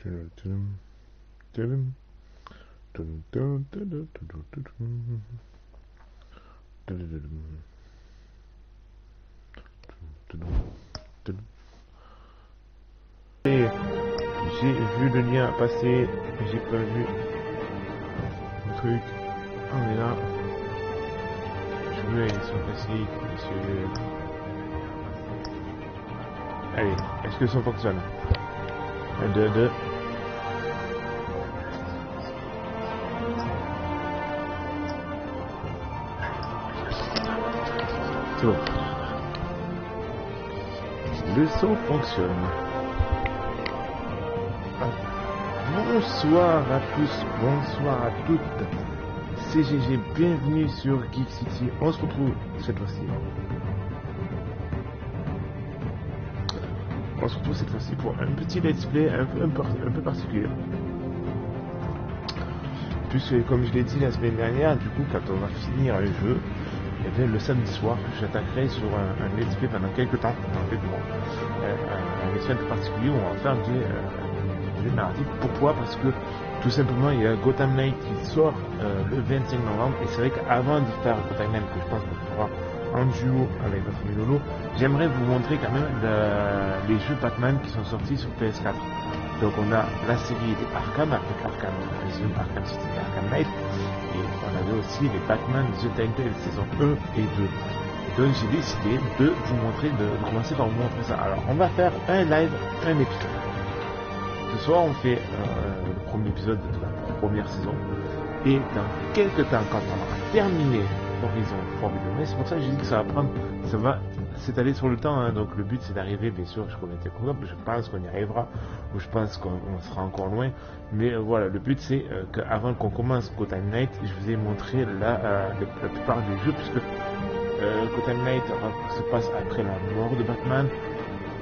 J'ai vu le lien passer, j'ai pas vu le truc. On est là. Je mets son classique, monsieur. Allez, est-ce que ça fonctionne? 1, 2, 2. C'est bon. Le son fonctionne. Bonsoir à tous, bonsoir à toutes. C'est GG, bienvenue sur Geek City. On se retrouve cette fois-ci. On se retrouve cette fois-ci pour un petit let's play un peu particulier. Puisque comme je l'ai dit la semaine dernière, du coup quand on va finir un jeu, et bien, le samedi soir, j'attaquerai sur un let's play pendant quelques temps, un let's play un peu particulier où on va faire du narratif. Pourquoi? Parce que tout simplement il y a Gotham Knight qui sort le 25 novembre, et c'est vrai qu'avant de faire Gotham Knight, que je pense qu'on fera en duo avec notre ami Lolo, j'aimerais vous montrer quand même les jeux Batman qui sont sortis sur PS4. Donc on a la série des Arkham avec Arkham City et Arkham Knight, et on avait aussi les Batman The Telltate saison 1 et 2. Donc j'ai décidé de vous montrer, de commencer par vous montrer ça. Alors on va faire un live, un épisode. Ce soir on fait le premier épisode de la première saison, et dans quelques temps, quand on aura terminé Horizon Forbidden, c'est pour ça que j'ai dit que ça va s'étaler sur le temps, hein. Donc le but c'est d'arriver, bien sûr, je pense qu'on y arrivera, ou je pense qu'on sera encore loin, mais voilà, le but c'est qu'avant qu'on commence Gotham Knight, je vous ai montré la plupart des jeux, puisque Gotham Knight se passe après la mort de Batman,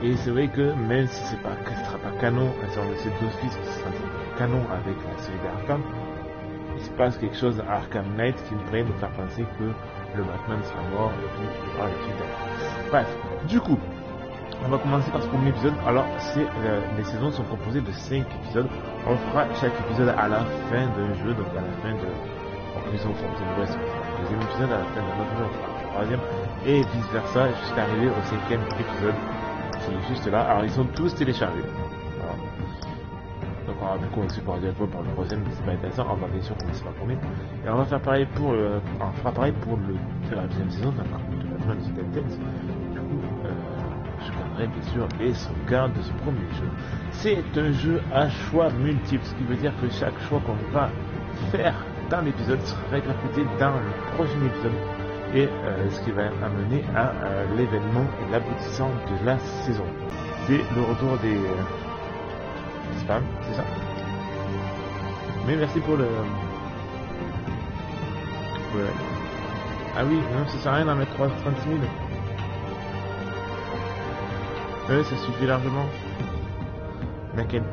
et c'est vrai que même si ce sera pas canon, c'est d'office qui sera canon avec la série d'Arkham, il se passe quelque chose à Arkham Knight qui pourrait nous faire penser que le Batman sera mort et tout par la suite. Bref, du coup, on va commencer par ce premier épisode. Alors, les saisons sont composées de 5 épisodes. On fera chaque épisode à la fin d'un jeu, donc à la fin de Horizon Forbidden West, on fera le deuxième épisode, à la fin de notre jeu, on fera le troisième, et vice versa, jusqu'à arriver au 5e épisode qui est juste là. Alors, ils sont tous téléchargés. Alors, donc on va commencer par le troisième, mais c'est pas intéressant, on va bien sûr commencer par le premier. Et on va faire pareil pour on fera pareil pour la deuxième saison, donc de Batman The Telltate. Du coup, je garderai bien sûr les sauvegardes de ce premier jeu. C'est un jeu à choix multiples, ce qui veut dire que chaque choix qu'on va faire dans l'épisode sera répercuté dans le prochain épisode, et ce qui va amener à l'événement et l'aboutissant de la saison. C'est le retour des spam, c'est ça. Mais merci pour le... Ah oui, non, ça sert à rien d'en mettre 36 000. Ouais, ça suffit largement. Laquelle?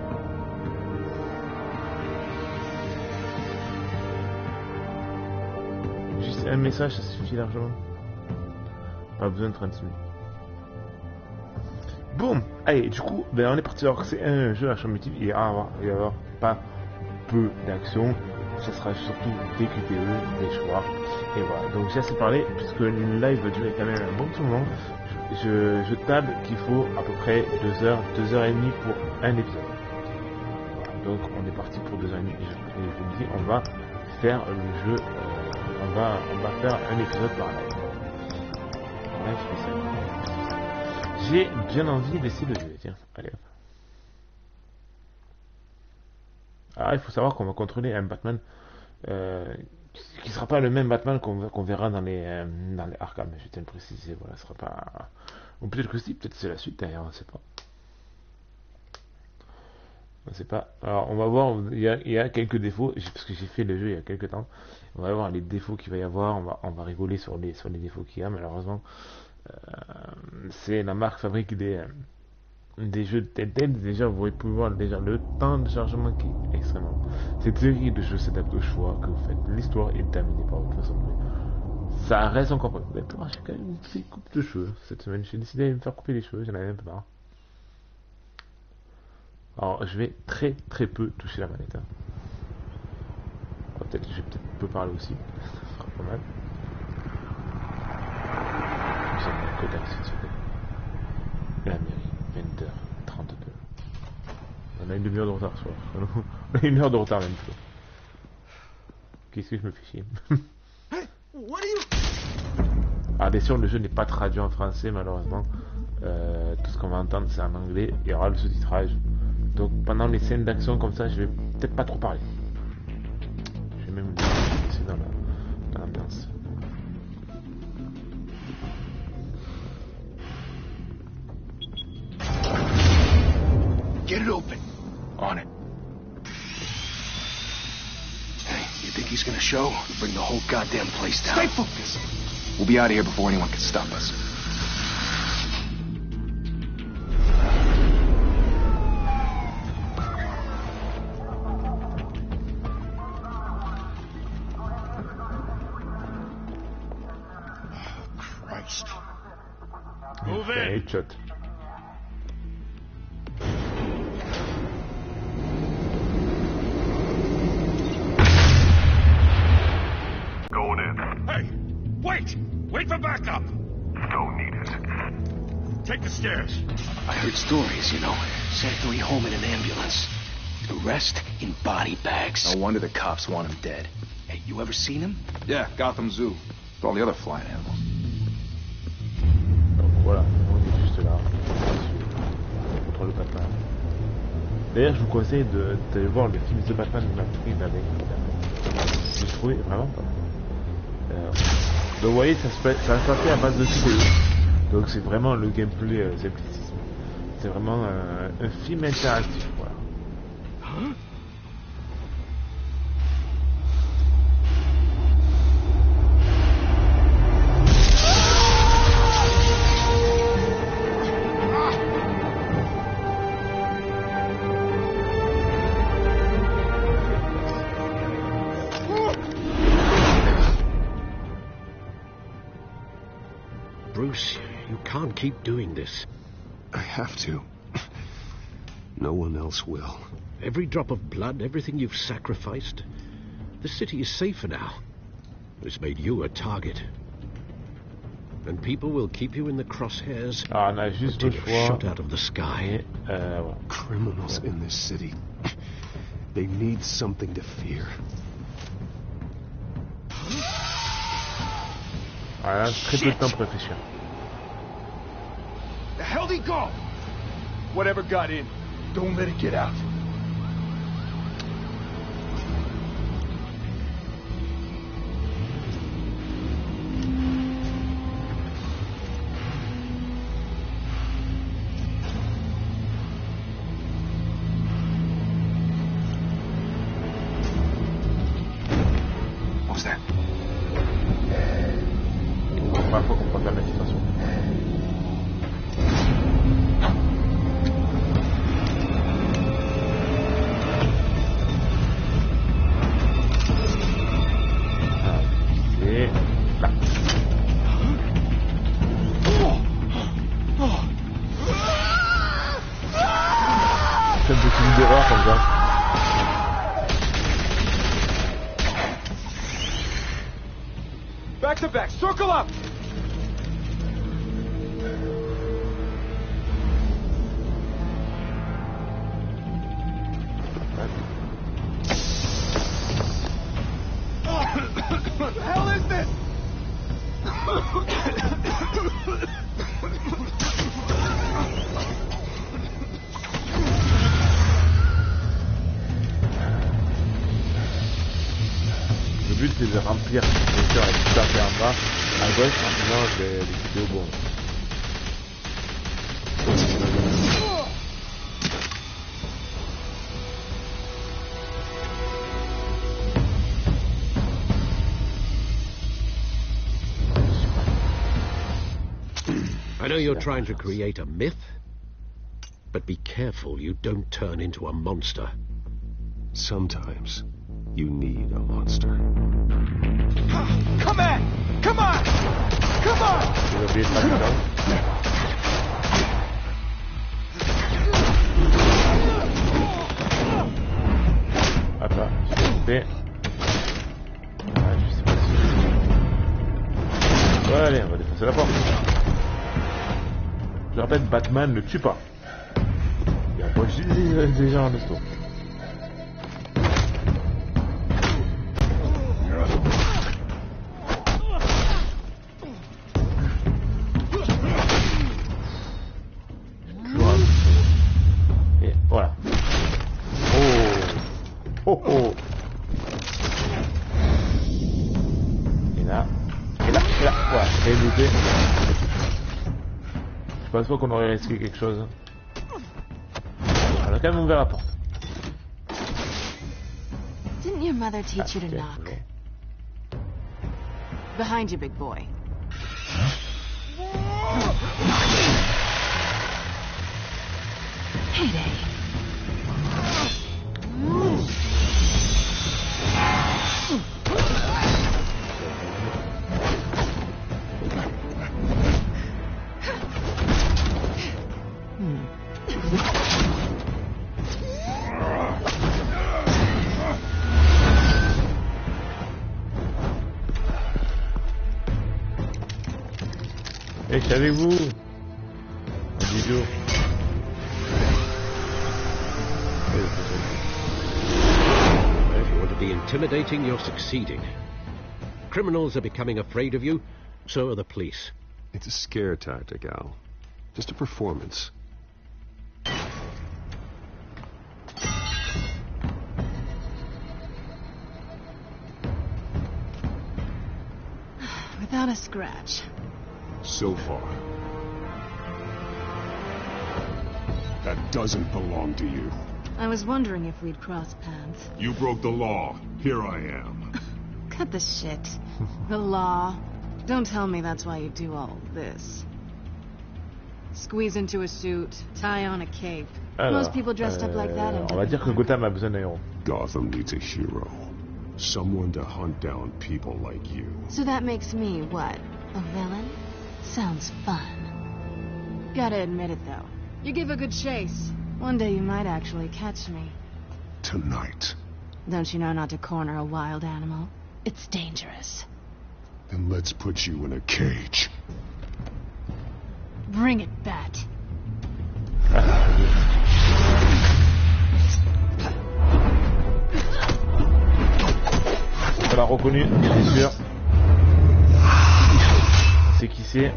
Juste un message, ça suffit largement. Pas besoin de 36 000. Boum. Allez, du coup, ben on est parti. Alors c'est un jeu à choix multiple, il va y avoir pas peu d'action, ça sera surtout des QTE, des choix, et voilà. Donc j'ai assez parlé, puisque le live va durer quand même un bon petit moment. Je table qu'il faut à peu près 2 heures, 2 heures et demie pour un épisode. Voilà. Donc on est parti pour 2 heures et demie, et je vous dis, on va faire le jeu, on va faire un épisode par live. Live spécial. J'ai bien envie d'essayer de jouer, tiens, allez hop. Alors il faut savoir qu'on va contrôler un Batman qui sera pas le même Batman qu'on verra dans les Arkham, je tiens à le préciser, voilà, ce sera pas... Ou peut-être que si, peut-être c'est la suite d'ailleurs, on sait pas. On sait pas. Alors on va voir, il y a quelques défauts, parce que j'ai fait le jeu il y a quelques temps. On va voir les défauts qu'il va y avoir, on va rigoler sur les défauts qu'il y a, malheureusement. C'est la marque fabrique des jeux de Telltale. Déjà vous pouvez voir déjà le temps de chargement qui est extrêmement. Cette série de jeux s'adapte au choix que vous faites. L'histoire est terminée par votre façon de jouer. Ça reste encore pas. Vous avez pu racheter quand même une petite coupe de cheveux cette semaine. J'ai décidé de me faire couper les cheveux, j'en avais un peu marre. Alors je vais très peu toucher la manette. Hein. Peut-être je vais peut-être peu parler aussi. Ça sera pas mal. Nous sommes dans le code accessible. La mairie, 20h32. On a une demi-heure de retard ce soir. On a une heure de retard même plus. Qu'est-ce que je me fais chier. Ah bien sûr le jeu n'est pas traduit en français malheureusement. Tout ce qu'on va entendre c'est en anglais. Il y aura le sous-titrage. Donc pendant les scènes d'action comme ça je vais peut-être pas trop parler. Je vais même laisser dans l'ambiance. Get it open. On it. Hey, you think he's gonna show? Bring the whole goddamn place down. Stay focused. We'll be out of here before anyone can stop us. Oh, Christ. Move in. Headshot. Wait for backup! Don't need it. Take the stairs. I heard stories, you know. Sent 3 home in an ambulance. The rest in body bags. No wonder the cops want him dead. Hey, you ever seen him? Yeah, Gotham Zoo. With all the other flying animals. Donc voilà, on est juste là. Contre le Batman. D'ailleurs, je vous conseille d'aller voir le film The Batman de Matt Reeves avec. Je l'ai trouvé vraiment pas mal. Donc vous voyez, ça se fait à base de vidéos. Donc c'est vraiment le gameplay simplicisme. C'est vraiment un film interactif, voilà. Huh? Bruce, you can't keep doing this. I have to. No one else will. Every drop of blood, everything you've sacrificed. The city is safer now. It's made you a target. And people will keep you in the crosshairs on a juste until le you're choix. shot out of the sky. Voilà. Criminals in this city. They need something to fear. Voilà, très peu de temps pour réfléchir. The hell'd he go? Whatever got in, don't let it get out. What was that? Parfois qu'on peut faire la situation. Et là. C'est un petit film d'horreur comme ça. Back to back, circle up! What the hell is this? Le but c'est de remplir le cœur avec tout à fait en bas, à gauche, en faisant des vidéos bonnes. I know you're trying to create a myth, but be careful you don't turn into a monster. Sometimes you need a monster. Come on! Come on! Come on! J'ai oublié de passer là. Je répète, Batman ne tue pas. Il y a pas déjà en histoire. Et voilà. Oh oh. Et là, voilà, et loupé. Je pense pas qu'on aurait risqué quelque chose. On a quand même ouvert la porte. Didn't your mother teach you to Okay, knock? bon. Behind you, big boy. Heyday. Et savez-vous, Bisous. If you want to be intimidating, you're succeeding. Criminals are becoming afraid of you, so are the police. It's a scare tactic, Al. Just a performance. Without a scratch. So far. That doesn't belong to you. I was wondering if we'd cross paths. You broke the law. Here I am. Cut the shit. The law. Don't tell me that's why you do all this. Squeeze into a suit, tie on a cape. Alors, Most people dressed up like that end on va up dire que in Gotham a besoin d'un héros. Gotham needs a hero. Someone to hunt down people like you. So that makes me, what, a villain? Sounds fun. Gotta admit it, though. You give a good chase. One day you might actually catch me. Tonight. Don't you know not to corner a wild animal? It's dangerous. Then let's put you in a cage. Bring it, Bat. On l'a reconnu, c'est sûr. C'est qui c'est.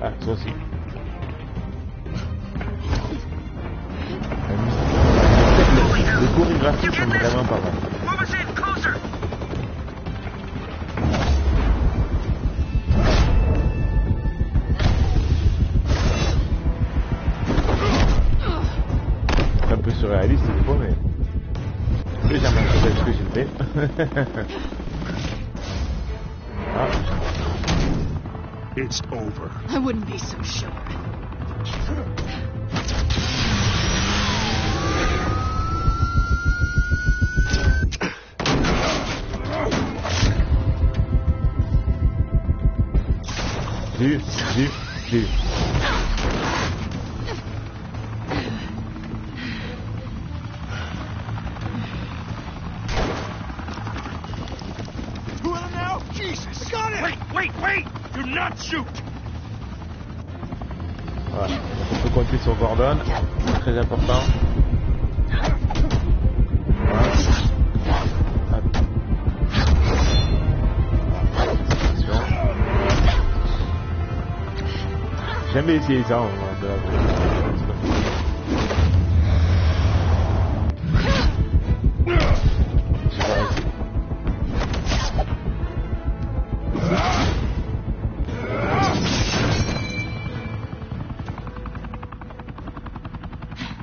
Ah, ça aussi. Les chorégraphies sont vraiment pas mal. C'est un peu surréaliste des fois, mais légèrement peut-être ce que j'ai fait. Ah. It's over. I wouldn't be so sure. J'ai eu. Who are now? Jesus! Got it! Wait! Do not shoot! Voilà, donc on peut compter sur Gordon, c'est très important. Voilà. Hop. Attention. J'ai jamais essayé ça, de la j'ai pas réussi.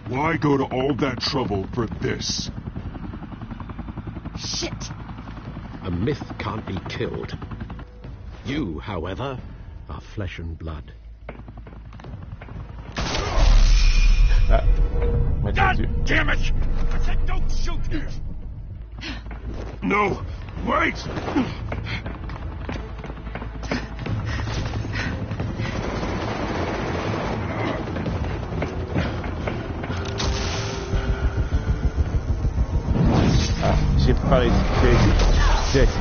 Why go to all that trouble for this? Shit! A myth can't be killed. You, however, are flesh and blood. dessus. Damn it! I said don't shoot! No! Wait! Ah, j'ai pas réussi. J'ai réussi.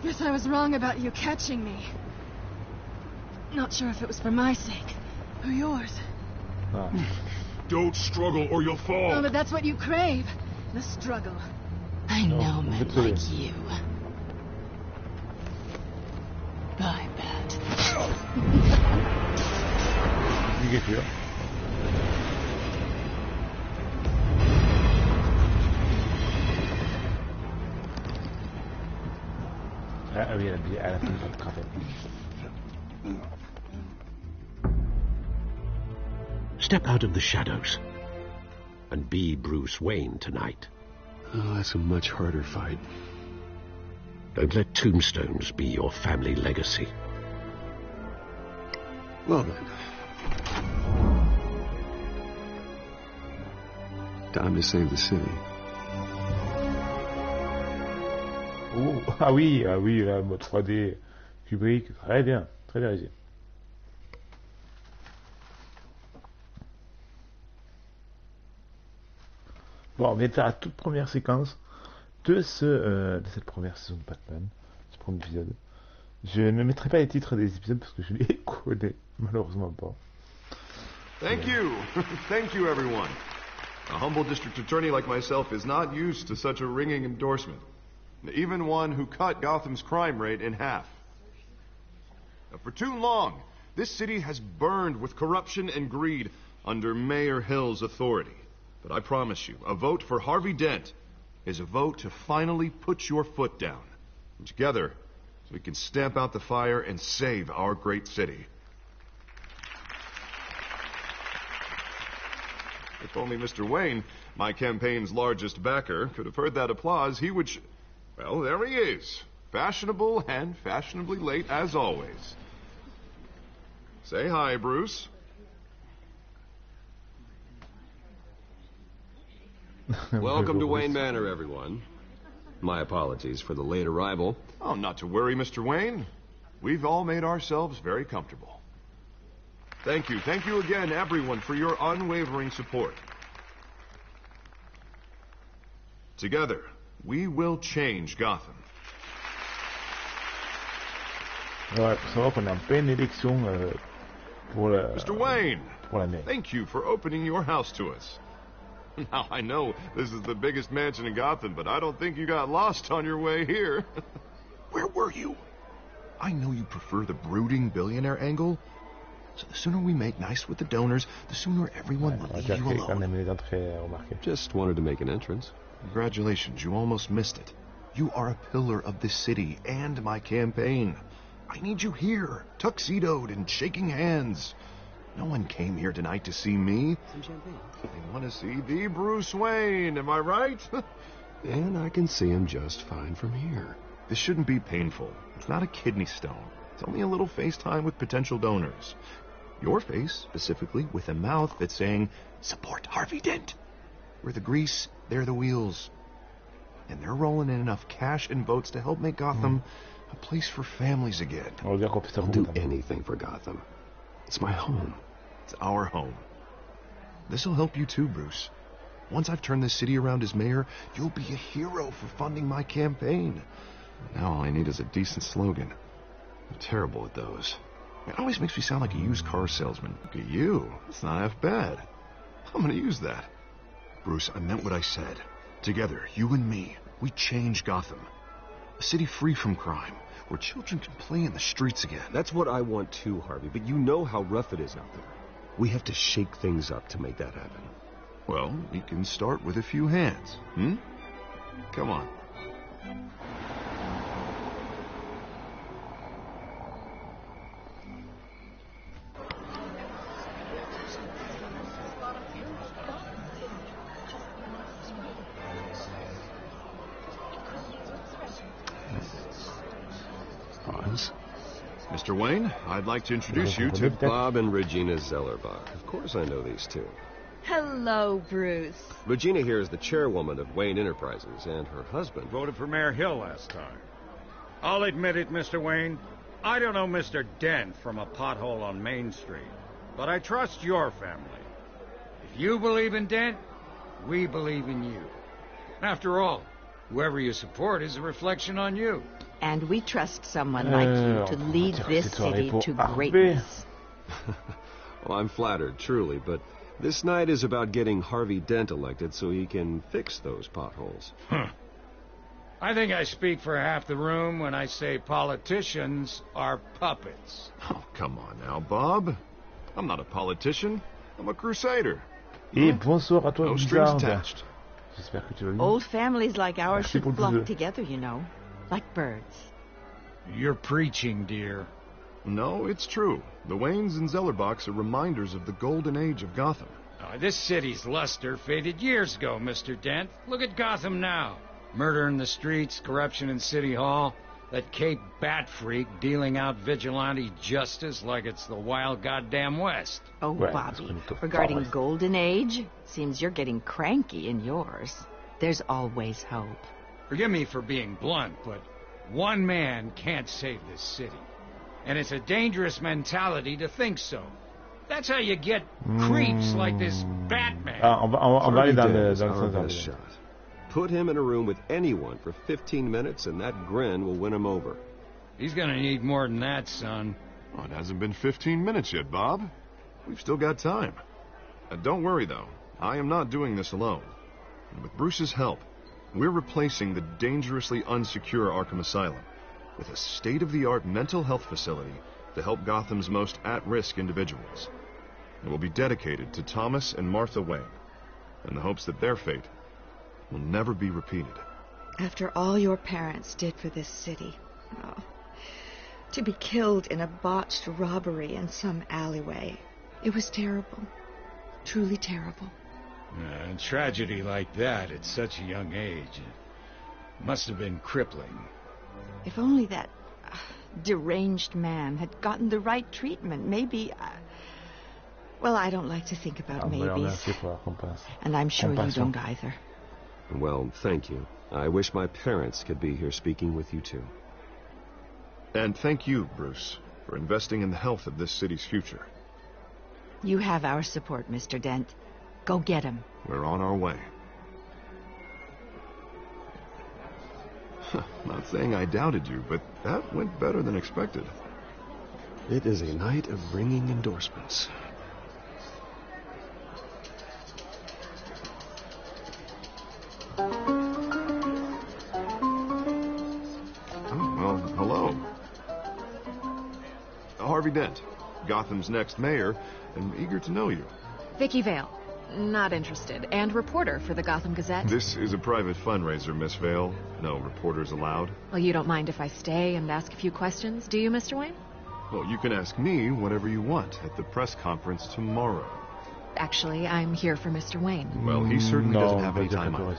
Guess I was wrong about you catching me. Not sure if it was for my sake or yours. Ah. Don't struggle or you'll fall. Oh, but that's what you crave. The struggle. I No, know men literally. like you. I bet. You get here. Ah oui, elle a fait le travail. Step out of the shadows and be Bruce Wayne tonight. Oh, that's a much harder fight. Don't let tombstones be your family legacy. Well then. Time to save the city. Oh, ah oui, là, mode 3D, Kubrick, très bien réussi. Bon, on vient de faire la toute première séquence de cette première saison de Batman, ce premier épisode. Je ne mettrai pas les titres des épisodes parce que je les connais malheureusement pas. Thank you. Thank you, everyone. A humble district attorney like myself is not used to such a ringing endorsement. Even one who cut Gotham's crime rate in half. For too long, this city has burned with corruption and greed under Mayor Hill's authority. But I promise you, a vote for Harvey Dent is a vote to finally put your foot down. And together, so we can stamp out the fire and save our great city. If only Mr. Wayne, my campaign's largest backer, could have heard that applause, he would... Well, there he is. Fashionable and fashionably late as always. Say hi, Bruce. Welcome to Wayne Manor, everyone. My apologies for the late arrival. Oh, not to worry, Mr. Wayne. We've all made ourselves very comfortable. Thank you again, everyone, for your unwavering support. Together, we will change Gotham. Ouais, faut savoir qu'on est en pleine élection pour la... Mr. Wayne, pour la mairie. thank you for opening your house to us. Now, I know this is the biggest mansion in Gotham, but I don't think you got lost on your way here. Where were you? I know you prefer the brooding billionaire angle, so the sooner we make nice with the donors, the sooner everyone will leave you alone. Just wanted to make an entrance. Congratulations, you almost missed it. You are a pillar of this city and my campaign. I need you here, tuxedoed and shaking hands. No one came here tonight to see me. Some champagne. They want to see the Bruce Wayne, am I right? And I can see him just fine from here. This shouldn't be painful. It's not a kidney stone. It's only a little FaceTime with potential donors. Your face, specifically, with a mouth that's saying, support Harvey Dent. We're the grease, they're the wheels. And they're rolling in enough cash and votes to help make Gotham a place for families again. On va dire qu'on peut I'll do anything for Gotham. It's my home. It's our home. This'll help you too, Bruce. Once I've turned this city around as mayor, you'll be a hero for funding my campaign. Now all I need is a decent slogan. I'm terrible at those. It always makes me sound like a used car salesman. Look at you. It's not half bad. I'm gonna use that. Bruce, I meant what I said. Together, you and me, we change Gotham. A city free from crime, where children can play in the streets again. That's what I want too, Harvey, but you know how rough it is out there. We have to shake things up to make that happen. Well, we can start with a few hands, Come on. Mr. Wayne, I'd like to introduce you to Bob and Regina Zellerbach. Of course I know these two. Hello, Bruce. Regina here is the chairwoman of Wayne Enterprises, and her husband Voted for Mayor Hill last time. I'll admit it, Mr. Wayne. I don't know Mr. Dent from a pothole on Main Street, but I trust your family. If you believe in Dent, we believe in you. After all, whoever you support is a reflection on you. And we trust someone like you to lead this city to greatness. Well, I'm flattered, truly, but this night is about getting Harvey Dent elected so he can fix those potholes. I think I speak for half the room when I say politicians are puppets. Oh, come on now, Bob. I'm not a politician. I'm a crusader. Et bonsoir à toi, No strings Bizarre. attached. J'espère que tu vas bien. Old families like ours Merci should pour le flock jeu. together, you know, like birds. You're preaching, dear. No, it's true. The Waynes and Zellerbachs are reminders of the golden age of Gotham. This city's luster faded years ago, Mr. Dent. Look at Gotham now. Murder in the streets, corruption in City Hall, that Cape Bat freak dealing out vigilante justice like it's the wild goddamn West. Oh, Ouais, Bobby, parce qu'on est regarding fort, ouais. Golden Age, seems you're getting cranky in yours. There's always hope. Forgive me for being blunt, but one man can't save this city. And it's a dangerous mentality to think so. That's how you get creeps like this Batman. Ah, on va aller Harvey dans Dent le is our sens best inverse. shot. Put him in a room with anyone for 15 minutes, and that grin will win him over. He's gonna need more than that, son. Oh, it hasn't been 15 minutes yet, Bob. We've still got time. Don't worry, though. I am not doing this alone. And with Bruce's help, we're replacing the dangerously unsecure Arkham Asylum with a state-of-the-art mental health facility to help Gotham's most at-risk individuals. It will be dedicated to Thomas and Martha Wayne, in the hopes that their fate will never be repeated. After all your parents did for this city, oh, to be killed in a botched robbery in some alleyway, it was terrible. Truly terrible. A tragedy like that at such a young age must have been crippling. If only that deranged man had gotten the right treatment, maybe... well, I don't like to think about maybes. And I'm sure you don't either. Well, thank you. I wish my parents could be here speaking with you, too. And thank you, Bruce, for investing in the health of this city's future. You have our support, Mr. Dent. Go get him. We're on our way. Not saying I doubted you, but that went better than expected. It is a night of ringing endorsements. Well, hello. Harvey Dent, Gotham's next mayor, and eager to know you. Vicky Vale. Not interested. And reporter for the Gotham Gazette. This is a private fundraiser, Miss Vale. No reporters allowed. Well, you don't mind if I stay and ask a few questions, do you, Mr. Wayne? Well, you can ask me whatever you want at the press conference tomorrow. Actually, I'm here for Mr. Wayne. Well, he certainly doesn't have any time on.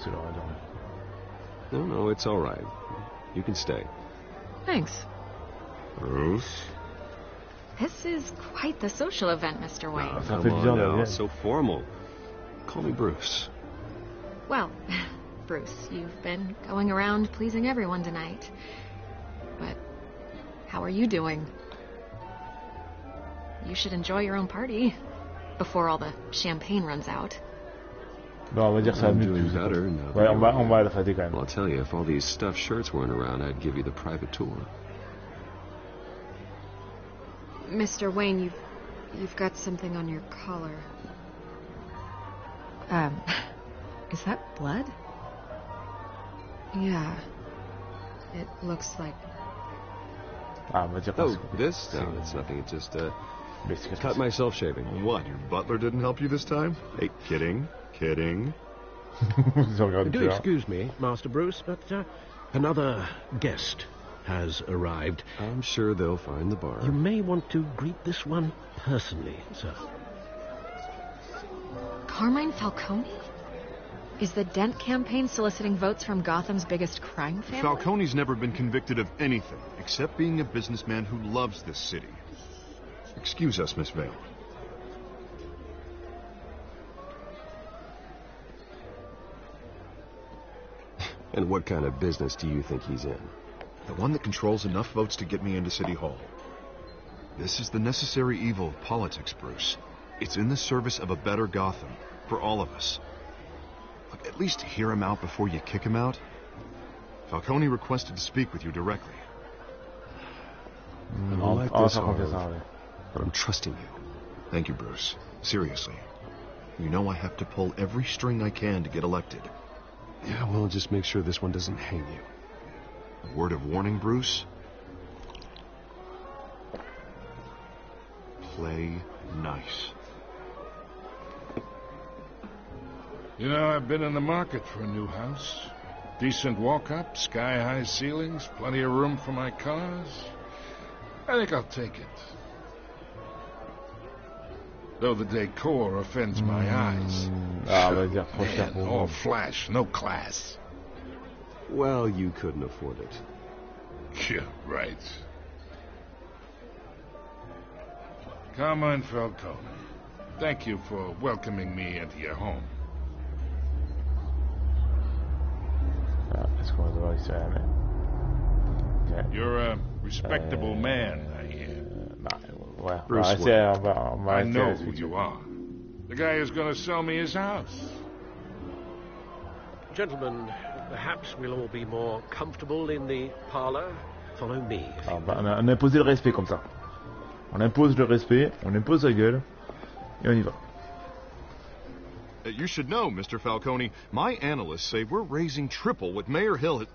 No, it's all right. You can stay. Thanks. Bruce? This is quite the social event, Mr. Wayne. Oh, come on now, so formal. Call me Bruce. Well, Bruce, you've been going around pleasing everyone tonight. But how are you doing? You should enjoy your own party before all the champagne runs out. Non, on va dire ça I'm mieux doing plus. better now. Ouais, on va le rater quand même. Well, I'll tell you, if all these stuffed shirts weren't around, I'd give you the private tour. Mr. Wayne, you've got something on your collar. Is that blood? Yeah. It looks like... Ah, on va dire oh, this? No, it's nothing. It just, cut myself shaving. What, your butler didn't help you this time? Hey, kidding. Do excuse me, Master Bruce, but another guest has arrived. I'm sure they'll find the bar. You may want to greet this one personally, sir. Carmine Falcone? Is the Dent campaign soliciting votes from Gotham's biggest crime family? Falcone's never been convicted of anything, except being a businessman who loves this city. Excuse us, Miss Vale. And what kind of business do you think he's in? The one that controls enough votes to get me into City Hall. This is the necessary evil of politics, Bruce. It's in the service of a better Gotham, for all of us. Look, at least hear him out before you kick him out. Falcone requested to speak with you directly. I don't like this, Harv, but I'm trusting you. Thank you, Bruce. Seriously. You know I have to pull every string I can to get elected. Yeah, well, just make sure this one doesn't hang you. A word of warning, Bruce? Play nice. You know, I've been in the market for a new house. Decent walk-up, sky-high ceilings, plenty of room for my cars. I think I'll take it. Though the decor offends my eyes. Ah, on va dire trop cher Man, pour all vous. flash, no class. Well, you couldn't afford it. Yeah, right. Carmine Falcone, thank you for welcoming me into your home. Ah, est-ce qu'on va devoir ici à la main? Ok. You're a respectable man, I hear. Bah, ouais, on Bruce va rester, on va I rester know à la who suite. you are. The guy who's going to sell me his house. Gentlemen, perhaps we'll all be more comfortable in the parlor. Follow me. Ah, bah, on a imposé le respect comme ça. On impose le respect, on impose la gueule, et on y va. You should know, Mr. Falcone, my analysts say we're raising triple what Mayor Hill had...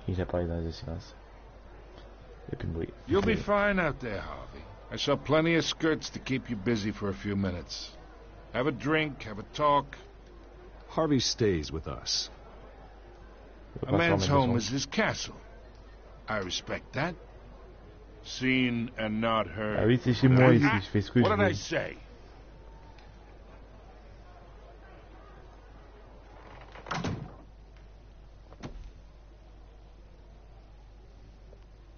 Il a parlé dans les silences. Et puis le bruit. You'll be fine out there, Harvey. I saw plenty of skirts to keep you busy for a few minutes. Have a drink, have a talk. Harvey stays with us. A man's home is his castle. I respect that. Seen and not heard. Ah oui, c'est chez moi ici, je fais ce que je What did I veux. say?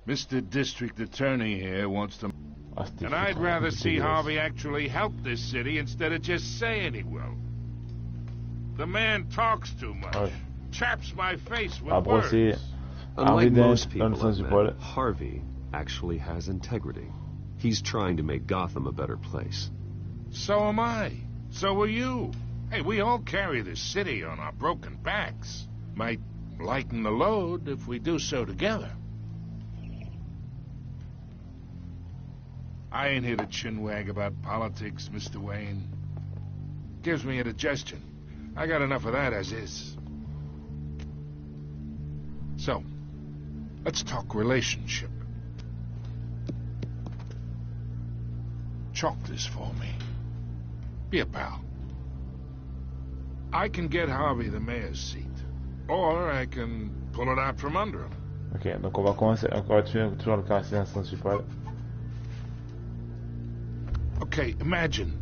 Mr. District Attorney here wants to... And I'd rather see Harvey actually help this city instead of just saying he will. The man talks too much. Ouais. Chaps my face with À brosser, words. Unlike Harvey most Dent dans le people, sens du I've poil. met, Harvey actually has integrity. He's trying to make Gotham a better place. So am I. So are you. Hey, we all carry this city on our broken backs. Might lighten the load if we do so together. I ain't here to chinwag about politics, Mr. Wayne. Gives me indigestion. I got enough of that as is. So, let's talk relationship. Chalk this for me. Be a pal. I can get Harvey the mayor's seat, or I can pull it out from under him. Ok, donc on va commencer, encore toujours le caractère dans le sens du poil. Okay, imagine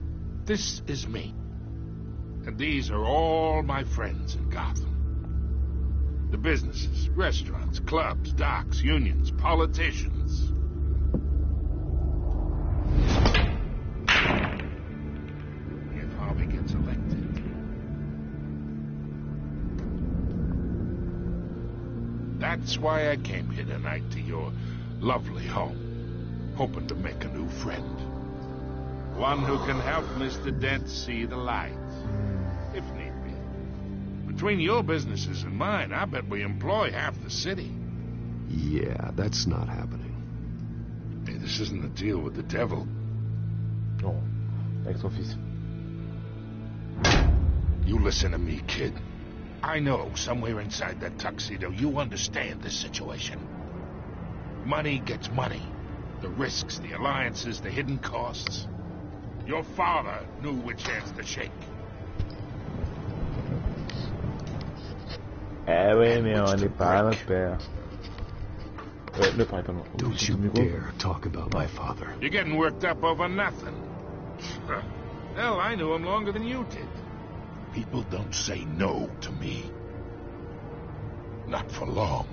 this is me, and these are all my friends in Gotham. The businesses, restaurants, clubs, docks, unions, politicians. If Harvey gets elected, that's why I came here tonight to your lovely home, hoping to make a new friend. One who can help Mr. Dent see the light, if need be. Between your businesses and mine, I bet we employ half the city. Yeah, that's not happening. Hey, this isn't a deal with the devil. Non. avec son fils. You listen to me, kid. I know somewhere inside that tuxedo you understand this situation. Money gets money. The risks, the alliances, the hidden costs. Your father knew which hands to shake. Eh oui, mais on n'est pas notre père. Le père est pas mort. Don't you dare talk about my father. You're getting worked up over nothing. Hell, I knew him longer than you did. People don't say no to me. Not for long.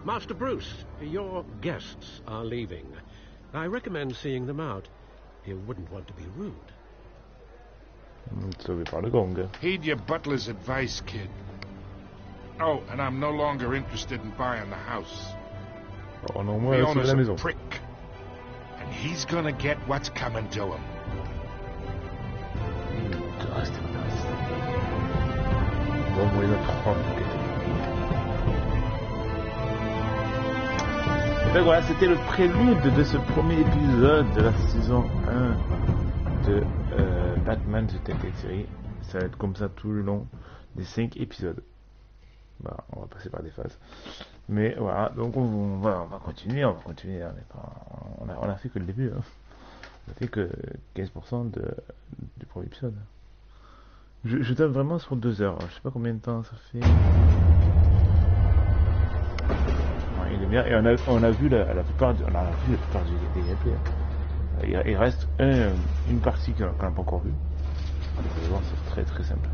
Master Bruce, your guests are leaving. I recommend seeing them out. You wouldn't want to be rude. Sauvé par le gong. Heed your butler's advice, kid. Oh, and I'm no longer interested in buying the house. Oh non, moi, the c'est owner's la a maison. prick. And he's gonna get what's coming to him. Bon, moi, il a 3. Donc voilà, c'était le prélude de ce premier épisode de la saison 1 de Batman de telltate série. Ça va être comme ça tout le long des 5 épisodes. Bah, on va passer par des phases. Mais voilà, donc on va continuer, on a fait que le début. Hein. On a fait que 15% du premier épisode. Je tape vraiment sur 2 heures. Je sais pas combien de temps ça fait. Il est bien, et on a vu la plupart du gameplay. Il reste une partie qu'on n'a pas encore vue. Vous allez voir, c'est très très simple.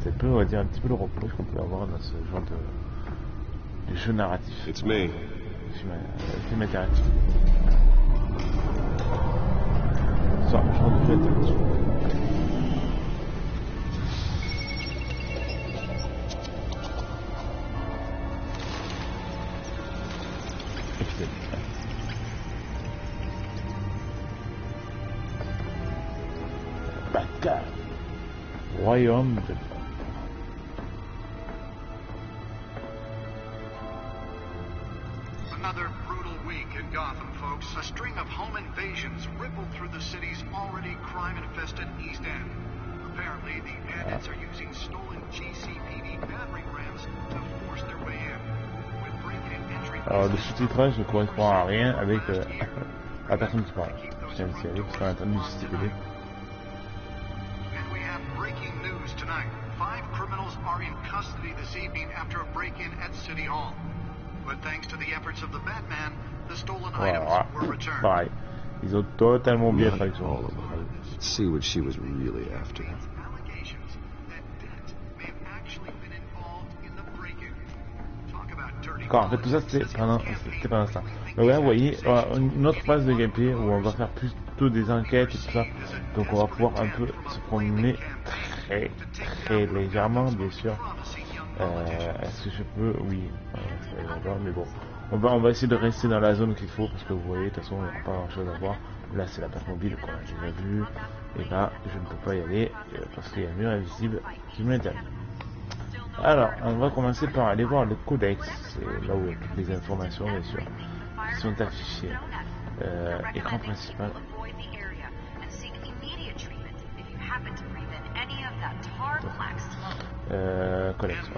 C'est peu, on va dire, un petit peu le reproche qu'on peut avoir dans ce genre de jeu narratif. It's me. Film interactif. Ça, genre de jeu interactif. Batman. Royaume de... Another brutal week in Gotham, folks. A string of home invasions rippled through the city's already crime-infested East End. Apparently, the bandits are using stolen GCPD battering rams to force their way in. With break-in entry... Alors, le sous-titrage ne correspond à rien avec la personne qui parle. C'est une série parce qu'on a entendu stipuler. And we have breaking news tonight. 5 criminals are in custody this evening after a break-in at City Hall. But thanks to the efforts of the Batman, the stolen items were returned. Pareil. Ils ont totalement bien fait ça. Let's see what she was really after. Allegations that Dent may have actually been involved in the break-in. Talk about dirty. D'accord, en fait tout ça c'était pendant ça. Donc là vous voyez une autre phase de gameplay où on va faire plutôt des enquêtes et tout ça. Donc on va pouvoir un peu se promener très légèrement bien sûr. Est-ce que je peux? Oui, mais bon. On va essayer de rester dans la zone qu'il faut parce que vous voyez, de toute façon, il n'y a pas grand chose à voir. Là, c'est la passe mobile qu'on a déjà vu. Et là, je ne peux pas y aller parce qu'il y a un mur invisible qui m'interdit. Alors, on va commencer par aller voir le codex. C'est là où il y a toutes les informations, bien sûr, qui sont affichées. Écran principal. Collection.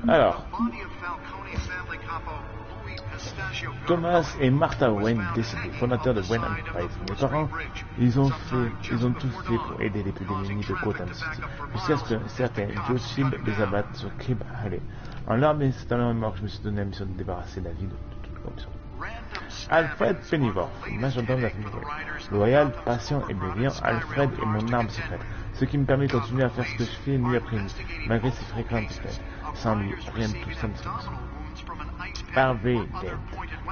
Alors, Thomas et Martha Wayne, décédés, fondateurs de Wayne Enterprise. Mes parents, ils ont tout fait pour aider les plus démunis de Gotham City, jusqu'à ce que certains Joe Shield les abattent sur Crib Alley. En leur installant une mort, je me suis donné la mission de débarrasser la ville de toute corruption. Alfred Pennyworth, majordome de la famille Wayne. Loyal, patient et bienveillant, Alfred est mon arme secrète, ce qui me permet de continuer à faire ce que je fais nuit après nuit, malgré ses fréquentes défaites. Sans lui, rien de tout ça ne serait possible. Harvey Dent,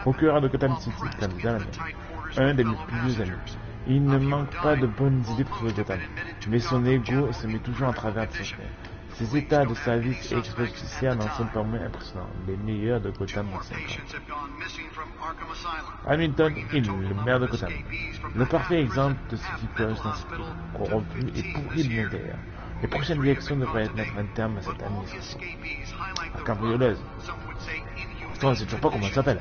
procureur de Gotham City, candidat à la mairie, un de mes plus vieux amis. Il ne manque pas de bonnes idées pour sauver Gotham, mais son ego se met toujours en travers de son frère. Ses états de service et exploits judiciaires n'en sont pas moins impressionnants, les meilleurs de Gotham en 5 ans. Hamilton Hill, le maire de Gotham, le parfait exemple de ce qui cloche dans ce pays, corrompu et pourri de l'intérieur. Les prochaines directions devraient mettre un terme à cette administration. La cambrioleuse. Pourtant, on ne sait toujours pas comment elle s'appelle.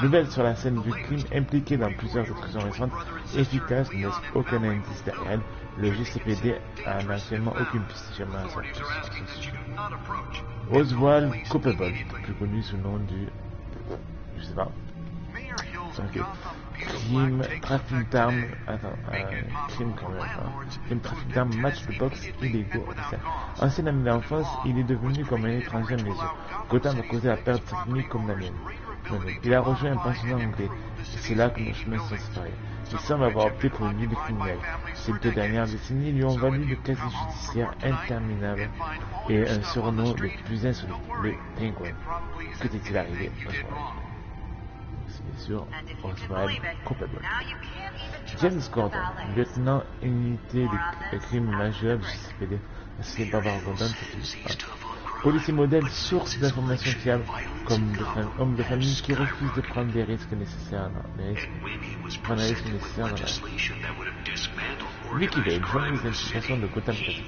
Nouvelle sur la scène du crime, impliquée dans plusieurs intrusions récentes, efficace, ne laisse aucun indice derrière elle. Le GCPD n'a actuellement aucune piste jamais à sa sujet. Oswald Coppable, plus connu sous le nom du... je sais pas. Okay. Crime, trafic d'armes, crime, trafic d'armes, match de boxe illégaux. Ancien ami d'enfance, il est devenu comme un étranger à mes yeux. Gotham a causé la perte de sa famille comme la mienne. Il a rejoint un pensionnat anglais, et c'est là que nos chemins sont séparés. Il semble avoir opté pour une vie de criminel. Ces 2 dernières décennies lui ont valu le casier judiciaire interminable et un surnom le plus insolite, le Penguin. Que t'est-il arrivé Oswald? C'est bien sûr Oswald Coppable. James Gordon, lieutenant unité des crimes majeurs du CPD, c'est Barbara Gordon, c'est policier modèle, source d'informations fiables, comme homme de famille qui refuse de prendre des risques nécessaires dans la vie. Vicky Vale, journaliste d'investigation de Gotham City,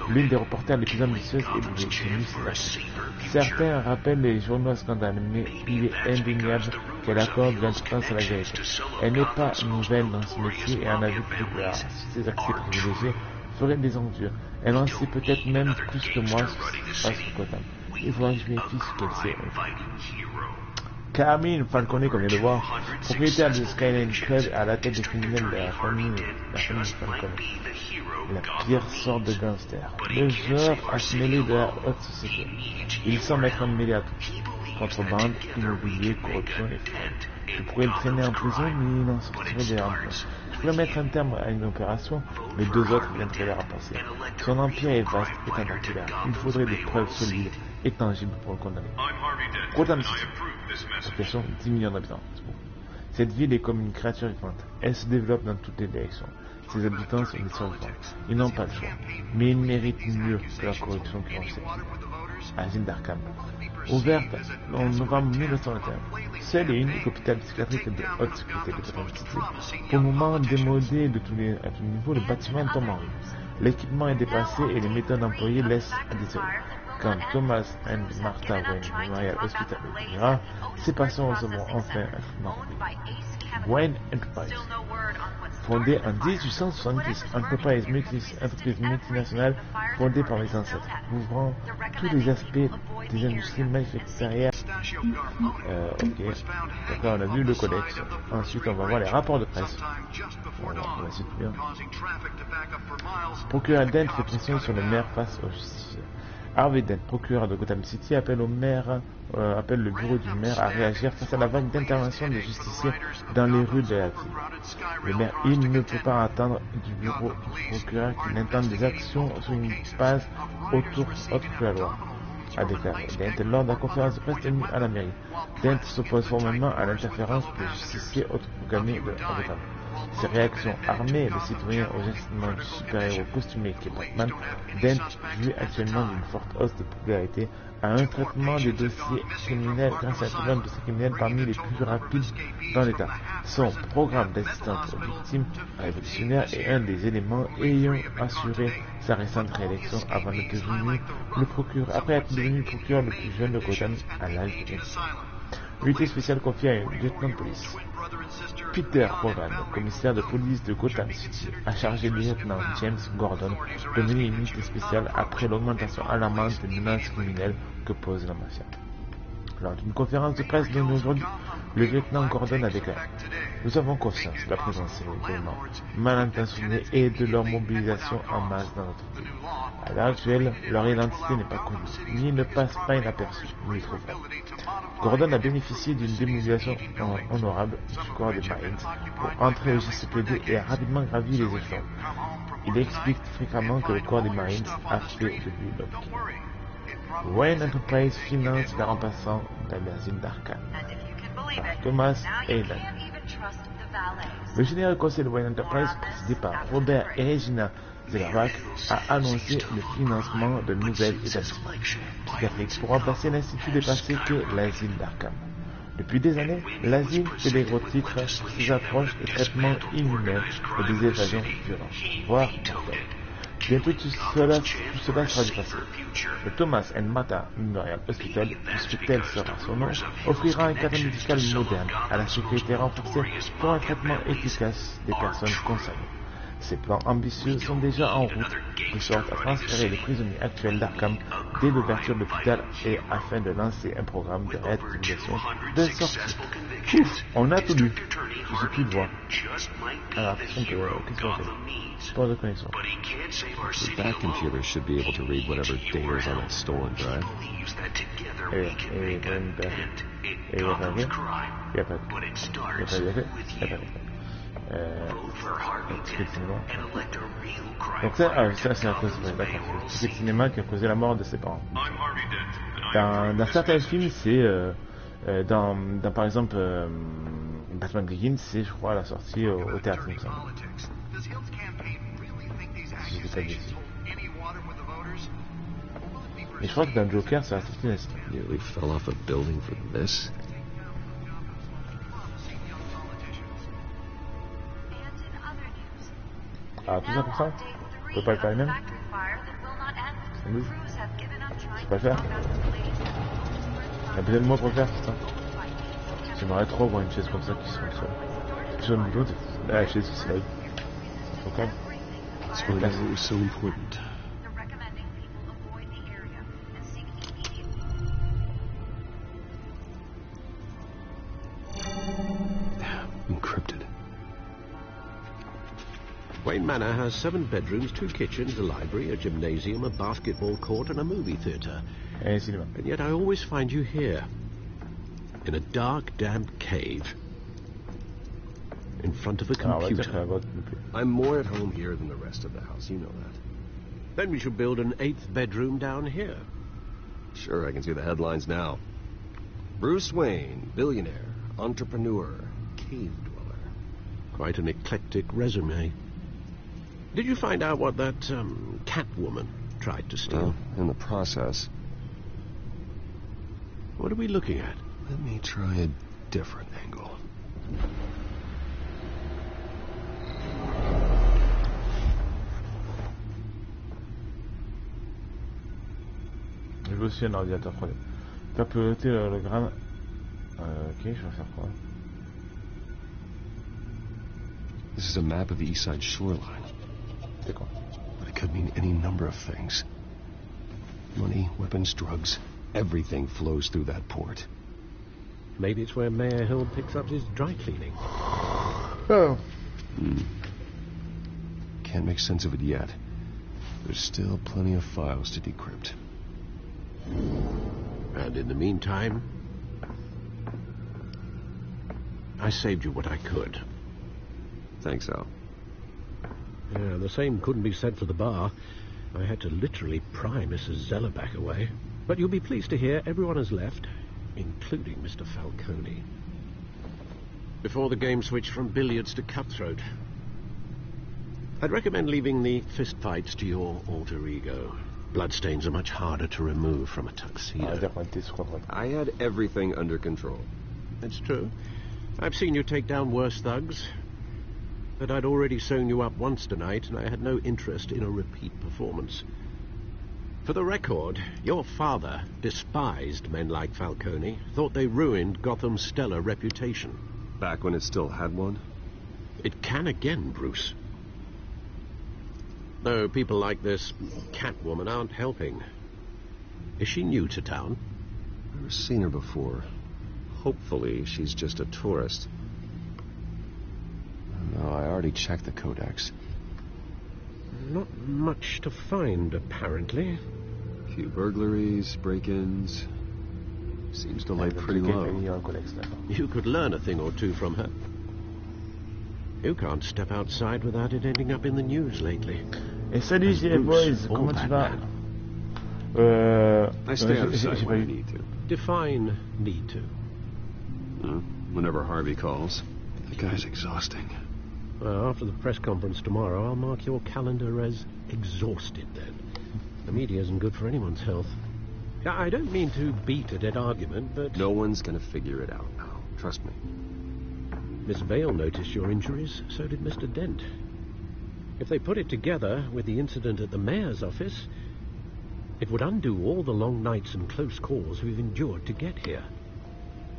l'une des reporters les plus ambitieuses et les plus lucides. Certains rappellent les journaux à scandale, mais il est indéniable qu'elle accorde l'importance à la vérité. Elle n'est pas nouvelle dans ce métier et en a vu plus clair. Ses accès privilégiés feraient des endures. Elle en sait peut-être même plus que moi sur ce qui se passe au Gotham. Il faudra que je vérifie ce qu'elle sait. Carmine Falcone, comme vient de voir, propriétaire de Skyline Club à la tête des criminels de la famille Falcone. La pire sorte de gangster. Le genre à se mêler de la haute société. Il semble être mêlé à tout. Contrebande, immobilier, corruption et fraude. Je pourrais le traîner en prison, mais il en sortirait des emplois. Je pourrais mettre un terme à une opération, mais 2 autres viendraient les remplacer. Son empire est vaste et tentaculaire. Il faudrait des preuves solides et tangibles pour le condamner. Gotham City. Population 10 millions d'habitants. Cette ville est comme une créature vivante. Elle se développe dans toutes les directions. Ses habitants sont des survivants. Ils n'ont pas le choix. Mais ils méritent mieux que la corruption qui ont sévi. Asile d'Arkham. Ouverte en novembre 1921. Seul et unique hôpital psychiatrique de haute sécurité de Gotham City. Pour le moment démodé à tous niveaux, le bâtiment tombe en rue. L'équipement est dépassé et les méthodes employées laissent à désirer. Quand Thomas et Martha Wayne Memorial Hospital ouvrira, ses patients recevront enfin un traitement. Wayne Enterprise. Fondée en 1870, Enterprise entreprise multinationale fondée par mes ancêtres, couvrant tous les aspects des industries manufacturières. Ok, d'accord, on a vu le codex. Ensuite, on va voir les rapports de presse. Voilà, on va essayer de bien. Procureur Dent fait pression sur le maire face au justicier. Harvey Dent, procureur de Gotham City, appelle le bureau du maire à réagir face à la vague d'intervention des justiciers dans les rues de la ville. Le maire, il ne peut pas attendre du bureau du procureur qu'il intente des actions sur une base autre que la loi, a déclaré Dent lors de la conférence de presse tenue à la mairie. Dent s'oppose formellement à l'interférence des justiciers autoproclamés de Gotham. Ses réactions armées de citoyens aux instruments du super-héros costumé qu'est Batman, Dent jouit actuellement d'une forte hausse de popularité à un traitement des dossiers criminels grâce à un programme de dossiers criminels parmi les plus rapides dans l'État. Son programme d'assistance aux victimes révolutionnaire est un des éléments ayant assuré sa récente réélection avant d'être devenu le procureur, après être devenu le procureur le plus jeune de Gotham à l'âge de 20 ans. Unité spéciale confiée à un lieutenant de police. Peter Hogan, commissaire de police de Gotham City, a chargé le lieutenant James Gordon de mener une unité spéciale après l'augmentation alarmante des menaces criminelles que pose la mafia. Lors d'une conférence de presse donnée aujourd'hui, le lieutenant Gordon a déclaré « Nous avons conscience de la présence d'éléments mal intentionnés et de leur mobilisation en masse dans notre ville. À l'heure actuelle, leur identité n'est pas connue, ni ne passe pas inaperçue, ni trop vrai. Gordon a bénéficié d'une démobilisation honorable du corps des Marines pour entrer au GCPD et a rapidement gravi les échelons. Il explique fréquemment que le corps des Marines a fait de lui l'homme. Wayne Enterprise finance les remplaçants dans l'asile d'Arkham. Thomas Hayden. Le général conseil de Wayne Enterprise, présidé par Robert et Regina Zellerach, a annoncé le financement de nouvelles établissements psychiatriques pour remplacer l'institut dépassé que l'asile d'Arkham. Depuis des années, l'asile fait des gros titres, ses approches et traitements inhumains et des évasions violentes, voire mortelles. Bientôt tout cela sera du passé. Le Thomas and Martha Memorial Hospital, puisque tel sera son nom, offrira un cadre médical moderne à la sécurité renforcée pour un traitement efficace des personnes concernées. Ces plans ambitieux sont déjà en route, de sorte à transférer les prisonniers actuels d'Arkham dès l'ouverture de l'hôpital et afin de lancer un programme de réactivation de sortie. Ouf, on a tout lu. Je sais plus de voir. Alors, qu'est-ce qu'on fait? Pas de connexion. The back computer should be able to read whatever data is on that stolen drive. Donc ça c'est à cause c'est le cinéma qui a causé la mort de ses parents. Dans certains films, c'est dans par exemple Batman Begins, c'est je crois la sortie au théâtre, il me semble. Si je dis pas de bêtises. Et je crois que dans Joker, c'est la sortie de cinéma. Nearly fell off a building for this. Ah, tout ça pour ça? On peut pas le faire lui-même? C'est pas le faire? Il y a besoin de moi pour le faire, c'est ça? J'aimerais trop voir une chaise comme ça qui se fonctionne. Puis sur le boulot, la chaise qui se lève. C'est quand même. That's why that was so important. Encrypted. Wayne Manor has 7 bedrooms, 2 kitchens, a library, a gymnasium, a basketball court, and a movie theatre. And yet I always find you here, in a dark, damp cave, in front of a computer. I'm more at home here than the rest of the house, you know that. Then we should build an 8th bedroom down here. Sure, I can see the headlines now. Bruce Wayne, billionaire, entrepreneur, cave dweller. Quite an eclectic resume. Did you find out what that Catwoman tried to steal? Well, in the process. What are we looking at? Let me try a different angle. Je veux aussi un ordinateur 3D. Faire piloter le grain. Ok, je vais faire quoi? This is a map of the east side shoreline. D'accord. But it could mean any number of things. Money, weapons, drugs. Everything flows through that port. Maybe it's where Mayor Hill picks up his dry cleaning. Oh. Can't make sense of it yet. There's still plenty of files to decrypt. And in the meantime, I saved you what I could. Thanks, Al. Yeah, the same couldn't be said for the bar. I had to literally pry Mrs. Zellerback away. But you'll be pleased to hear everyone has left, including Mr. Falcone. Before the game switched from billiards to cutthroat. I'd recommend leaving the fistfights to your alter ego. Bloodstains are much harder to remove from a tuxedo. I had everything under control. That's true. I've seen you take down worse thugs. But I'd already sewn you up once tonight, and I had no interest in a repeat performance. For the record, your father despised men like Falcone, thought they ruined Gotham's stellar reputation. Back when it still had one? It can again, Bruce. Though people like this Catwoman aren't helping. Is she new to town? I've never seen her before. Hopefully she's just a tourist. No, I already checked the codex. Not much to find, apparently. A few burglaries, break-ins. Seems to lay pretty low. You could learn a thing or two from her. You can't step outside without it ending up in the news lately. Et salut, les boys, comment tu vas? I stay outside when I need to. Define need to. Whenever Harvey calls. The guy's exhausting. Well, after the press conference tomorrow, I'll mark your calendar as exhausted then. The media isn't good for anyone's health. I don't mean to beat a dead argument, but... No one's gonna figure it out now. Trust me. Miss Vale noticed your injuries, so did Mr. Dent. If they put it together with the incident at the mayor's office, it would undo all the long nights and close calls we've endured to get here.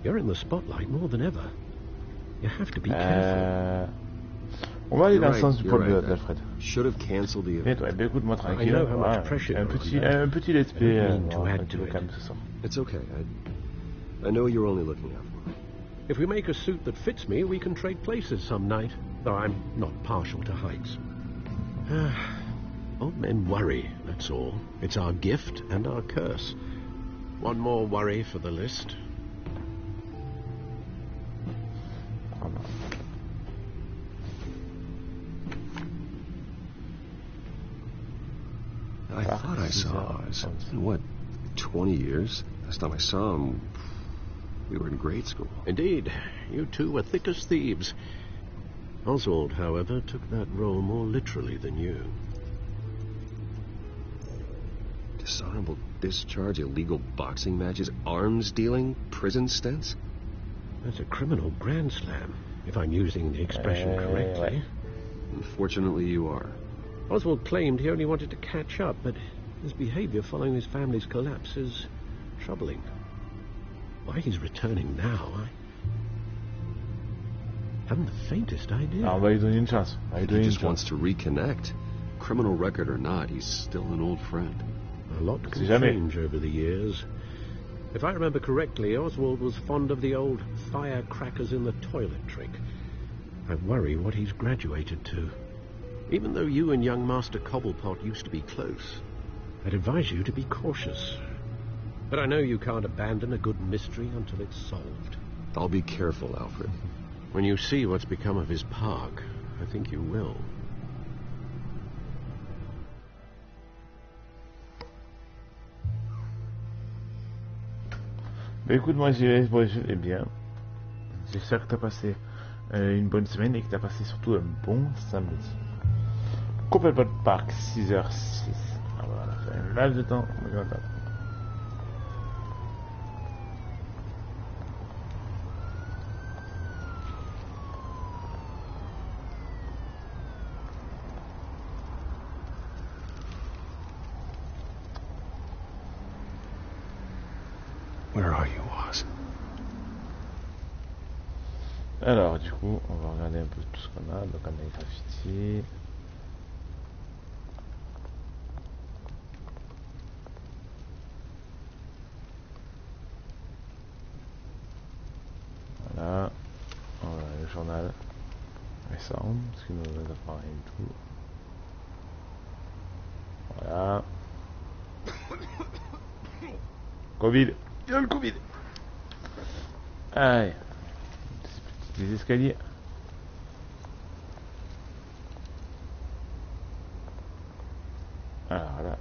You're in the spotlight more than ever. You have to be careful. On va aller dans le sens du problème d'Alfred. Should have canceled the event. Ouais, écoute-moi tranquille. Un petit let's play. Calme ce soir. It's okay. I know you're only looking out for me. If we make a suit that fits me, we can trade places some night. Though I'm not partial to heights. Old men worry, that's all. It's our gift and our curse. One more worry for the list. I thought I saw Oz. In what, 20 years? Last time I saw him, we were in grade school. Indeed. You two were thick as thieves. Oswald, however, took that role more literally than you. Dishonorable discharge, illegal boxing matches, arms dealing, prison stints? That's a criminal grand slam, if I'm using the expression correctly. Unfortunately, you are. Oswald claimed he only wanted to catch up, but his behavior following his family's collapse is troubling. Why he's returning now, I haven't the faintest idea. On va lui donner une chance. He just wants to reconnect. Criminal record or not, he's still an old friend. A lot can change over the years. If I remember correctly, Oswald was fond of the old firecrackers in the toilet trick. I worry what he's graduated to. Even though you and young Master Cobblepot used to be close, I'd advise you to be cautious. But I know you can't abandon a good mystery until it's solved. I'll be careful, Alfred. When you see what's become of his park, I think you will. Bah écoute, moi j'ai bien. J'espère que t'as passé une bonne semaine et que t'as passé surtout un bon samedi. Complètement Park, 6h06. Alors voilà, on a fait un live de temps. Where are you, Oz? Alors, du coup, on va regarder un peu tout ce qu'on a. Donc, on a les graffitis. Voilà. On va le journal récent, ce qui nous apprend rien du tout. Voilà. Covid. Il y a le Covid. Allez. Des escaliers. Alors là.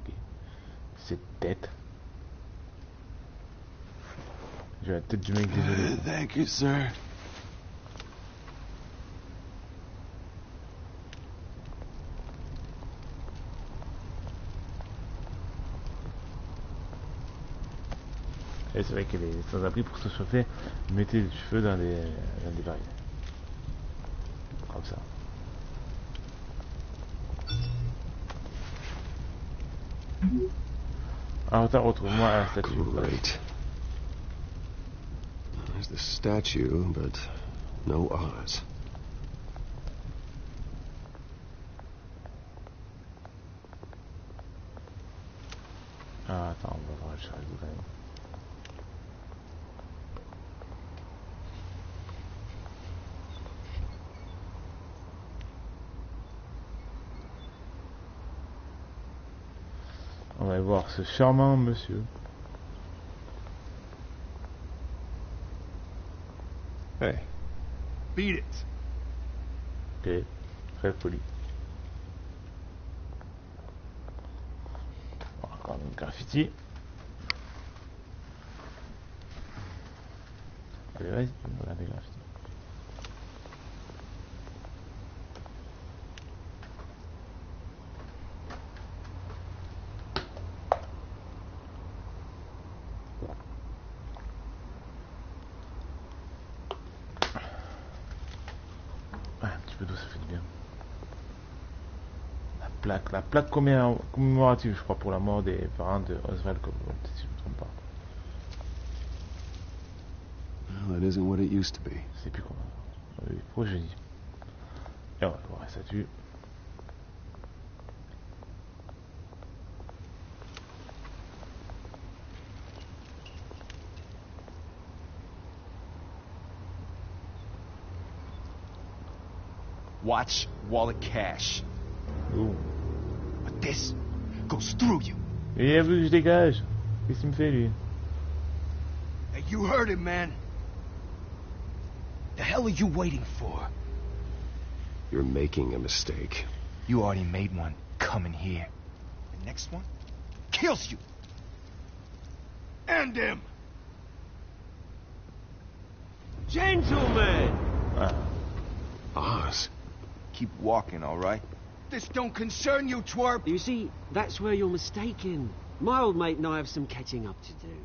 Okay. Cette tête. J'ai la tête du mec, désolé. Thank you, sir. Et c'est vrai qu'elle est sans abri pour se chauffer. Mettez les cheveux dans des barils. Comme ça. Alors attends, retrouve-moi la statue. Great. There's the statue, but no Oz. Ah, attends, on va voir le chariot quand même. On va voir ce charmant monsieur. Hey. Beat it. Ok, très poli. Encore un graffiti. Allez, vas-y, on a des graffitis. peu d'eau, ça fait du bien. La plaque commémorative, je crois, pour la mort des parents de Oswald, peut-être si je ne me trompe pas. Well, that isn't what it used to be. C'est plus comment. Oui, progénie. Et on va voir la statue. Watch wallet cash. Oh. But this goes through you. Et il a vu que je dégage. Qu'est-ce qu'il me fait, lui? Hey, you heard him, man. The hell are you waiting for? You're making a mistake. You already made one coming here. The next one kills you. And him. Gentlemen! Oz. Keep walking, all right? This don't concern you, twerp. You see, that's where you're mistaken. My old mate and I have some catching up to do.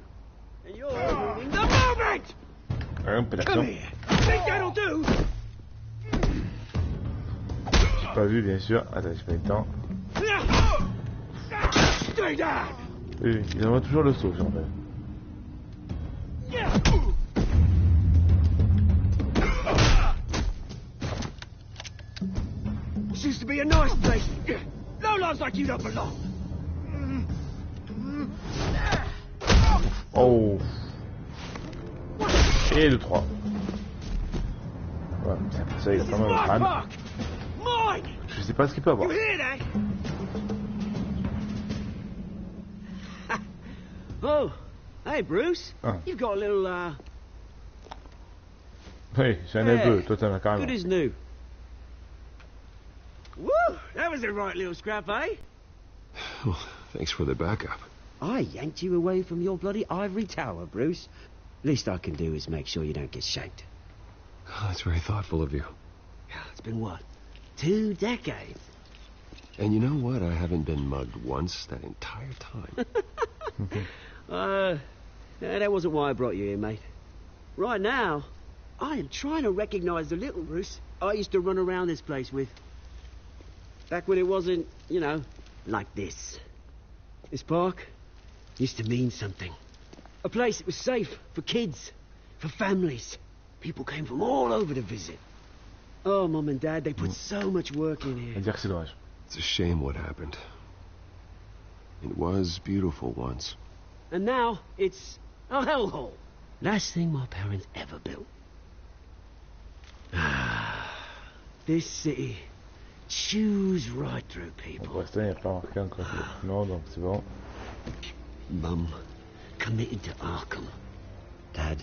And you're ruining the moment! Come here. Think that'll do? J'ai pas vu, bien sûr. Attends, j'ai pas eu le temps. Stay down! Oui, il envoie toujours le saut, j'en fais. This used to be a nice place. No lives like you don't belong. Oh. Et le 3. Ouais, après ça, il a pas mal de crâne. Je sais pas ce qu'il peut avoir. Oh, hey Bruce. You've got a little, Oui, j'ai un neveu, toi t'en as carrément. Good as new. Woo! That was a right little scrap, eh? Well, thanks for the backup. I yanked you away from your bloody ivory tower, Bruce. Least I can do is make sure you don't get shanked. Oh, that's very thoughtful of you. It's been what? 2 decades? And you know what? I haven't been mugged once that entire time. That wasn't why I brought you here, mate. Right now, I am trying to recognize the little Bruce I used to run around this place with. Back when it wasn't, you know, like this. This park used to mean something. A place that was safe for kids, for families. People came from all over to visit. Oh, Mum and Dad, they put so much work in here. It's a shame what happened. It was beautiful once. And now, it's a hellhole. Last thing my parents ever built. This city chews right through people. Pour l'instant, il n'y a pas marqué encore non, donc c'est bon. Mum committed to Arkham. Dad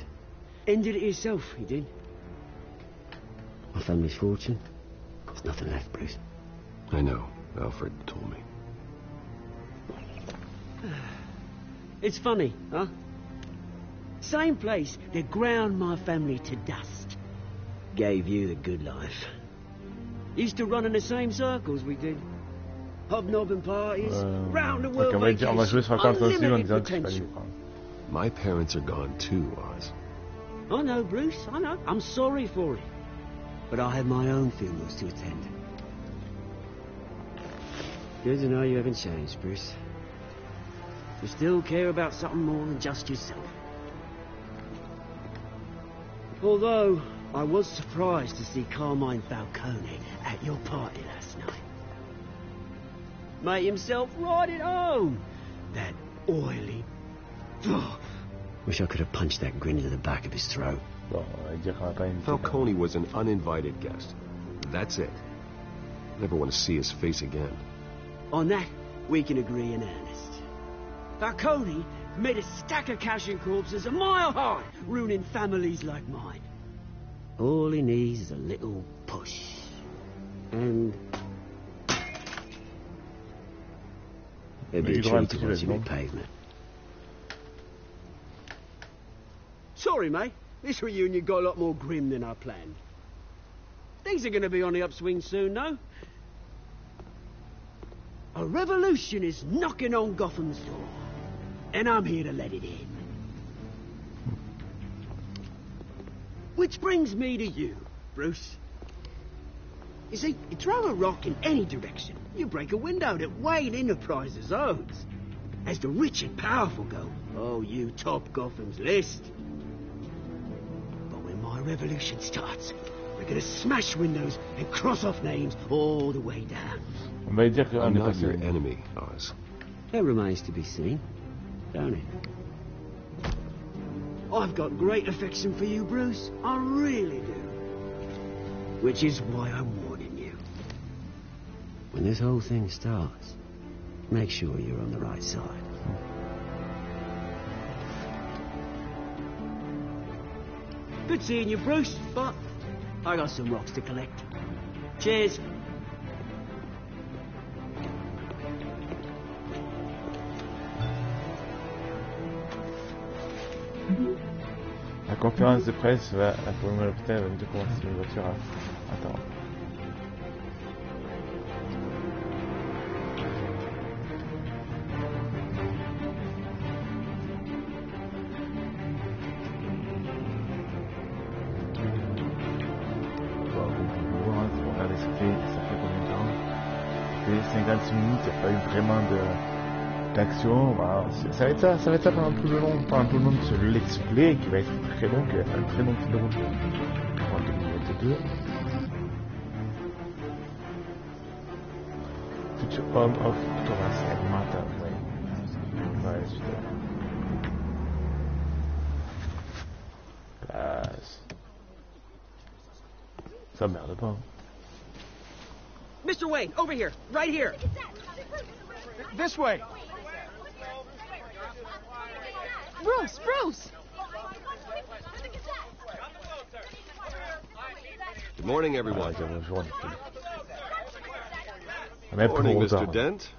ended it himself, he did. My family's fortune, there's nothing left, Bruce. I know. Alfred told me. It's funny, huh? Same place that ground my family to dust. Gave you the good life. Used to run in the same circles we did. Hobnobbing parties, round the world vacations, unlimited potential. My parents are gone too, Oz. I know, Bruce, I know. I'm sorry for it. But I have my own funerals to attend. Good to know you haven't changed, Bruce. You still care about something more than just yourself. Although, I was surprised to see Carmine Falcone at your party last night. Made himself right at home. That oily... Wish I could have punched that grin into the back of his throat. Falcone was an uninvited guest. That's it. Never want to see his face again. On that, we can agree in earnest. Falcone made a stack of cash and corpses a mile high, ruining families like mine. All he needs is a little push. And... there'll be a treat towards your pavement. Sorry, mate. This reunion got a lot more grim than I planned. Things are going to be on the upswing soon, though. A revolution is knocking on Gotham's door. And I'm here to let it in. Which brings me to you, Bruce. You see, you throw a rock in any direction, you break a window that Wayne Enterprises owns. As the rich and powerful go, oh, you top Gotham's list. But when my revolution starts, we're gonna smash windows and cross off names all the way down. On va dire I'm qu'on est not passé. your enemy, Oz. That remains to be seen, don't it? I've got great affection for you, Bruce. I really do. Which is why I'm warning you. When this whole thing starts, make sure you're on the right side. Good seeing you, Bruce, but I got some rocks to collect. Cheers. La conférence de presse va pour le l'hôpital va me dire comment c'est une voiture à... Attends. Regardez, ça fait combien de temps? Ça fait 56 minutes, il n'y a pas eu vraiment d'action. Voilà. Ça va être ça pendant tout le long de ce let's play qui va être très long, qui va être un très long fil de route. En 2022. Future Home of Thomas and Martha Wayne. Ouais, super. Classe. Ça merde pas. Mr. Wayne, over here, right here. This way. Bruce! Good morning, everyone. Morning, Mr. Dent.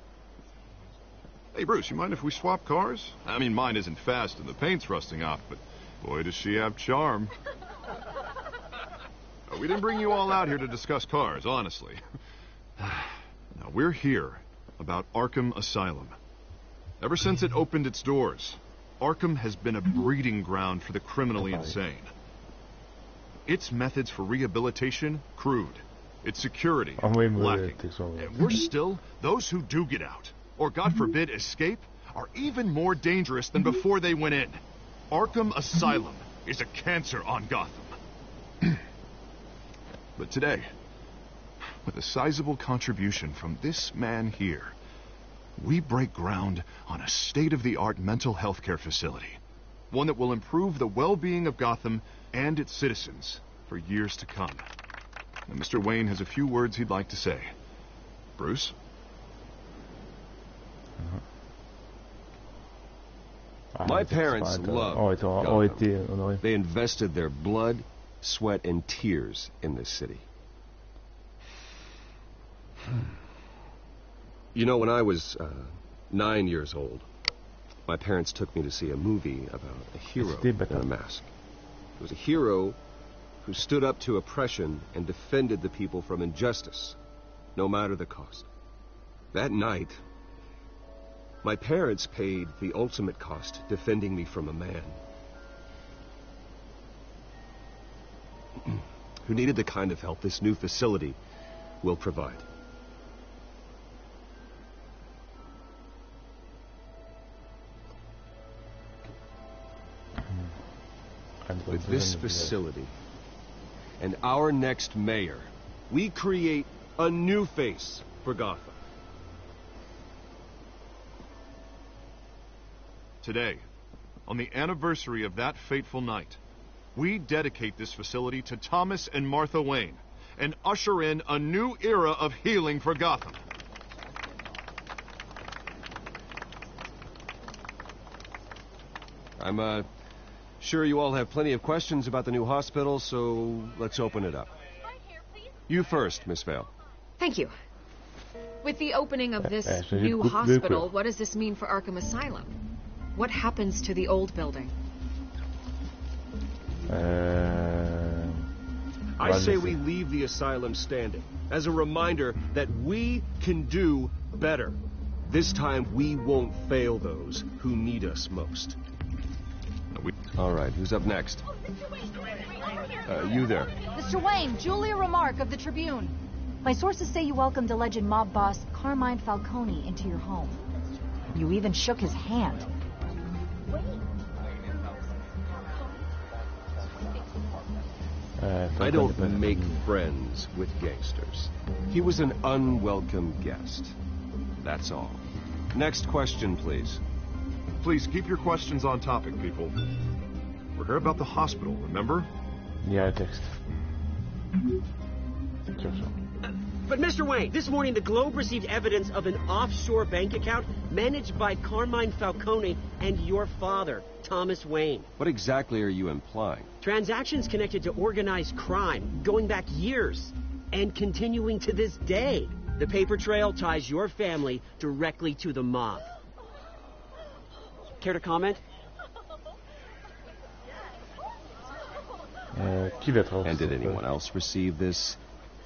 Hey, Bruce, you mind if we swap cars? I mean, mine isn't fast and the paint's rusting off, but boy, does she have charm. We didn't bring you all out here to discuss cars, honestly. Now, we're here about Arkham Asylum. Ever since it opened its doors, Arkham has been a breeding ground for the criminally insane. Its methods for rehabilitation, crude. Its security, lacking. And worse still, those who do get out, or God forbid escape, are even more dangerous than before they went in. Arkham Asylum is a cancer on Gotham. But today, with a sizable contribution from this man here, we break ground on a state-of-the-art mental health care facility. One that will improve the well-being of Gotham and its citizens for years to come. Now, Mr. Wayne has a few words he'd like to say. Bruce? My parents loved Gotham. They invested their blood, sweat, and tears in this city. You know, when I was 9 years old, my parents took me to see a movie about a hero in a mask. It was a hero who stood up to oppression and defended the people from injustice, no matter the cost. That night, my parents paid the ultimate cost defending me from a man who needed the kind of help this new facility will provide. With this facility and our next mayor, we create a new face for Gotham. Today, on the anniversary of that fateful night, we dedicate this facility to Thomas and Martha Wayne and usher in a new era of healing for Gotham. I'm sure you all have plenty of questions about the new hospital, so let's open it up. You first, Miss Vale. Thank you. With the opening of this new hospital, what does this mean for Arkham Asylum? What happens to the old building? I say we leave the asylum standing as a reminder that we can do better. This time we won't fail those who need us most. All right, who's up next? Oh, Mr. Wayne. You there. Mr. Wayne, Julia Remark of the Tribune. My sources say you welcomed alleged mob boss Carmine Falcone into your home. You even shook his hand. I don't make friends with gangsters. He was an unwelcome guest. That's all. Next question, please. Please keep your questions on topic, people. We're here about the hospital, remember? Yeah, text. But Mr. Wayne, this morning the Globe received evidence of an offshore bank account managed by Carmine Falcone and your father, Thomas Wayne. What exactly are you implying? Transactions connected to organized crime, going back years, and continuing to this day. The paper trail ties your family directly to the mob. Care to comment? And did anyone else receive this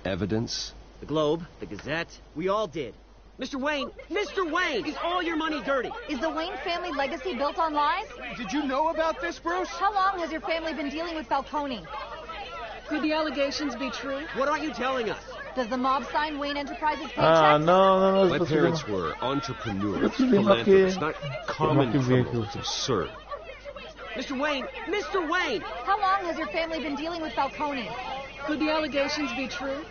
evidence? The Globe, the Gazette, we all did. Mr. Wayne, is all your money dirty? Is the Wayne family legacy built on lies? Did you know about this, Bruce? How long has your family been dealing with Falcone? Could the allegations be true? What aren't you telling us? Does the mob sign Wayne Enterprises paychecks? No. My parents were entrepreneurs, philanthropists, not common criminals. It's absurd. Mr. Wayne! How long has your family been dealing with Falcone? Could the allegations be true?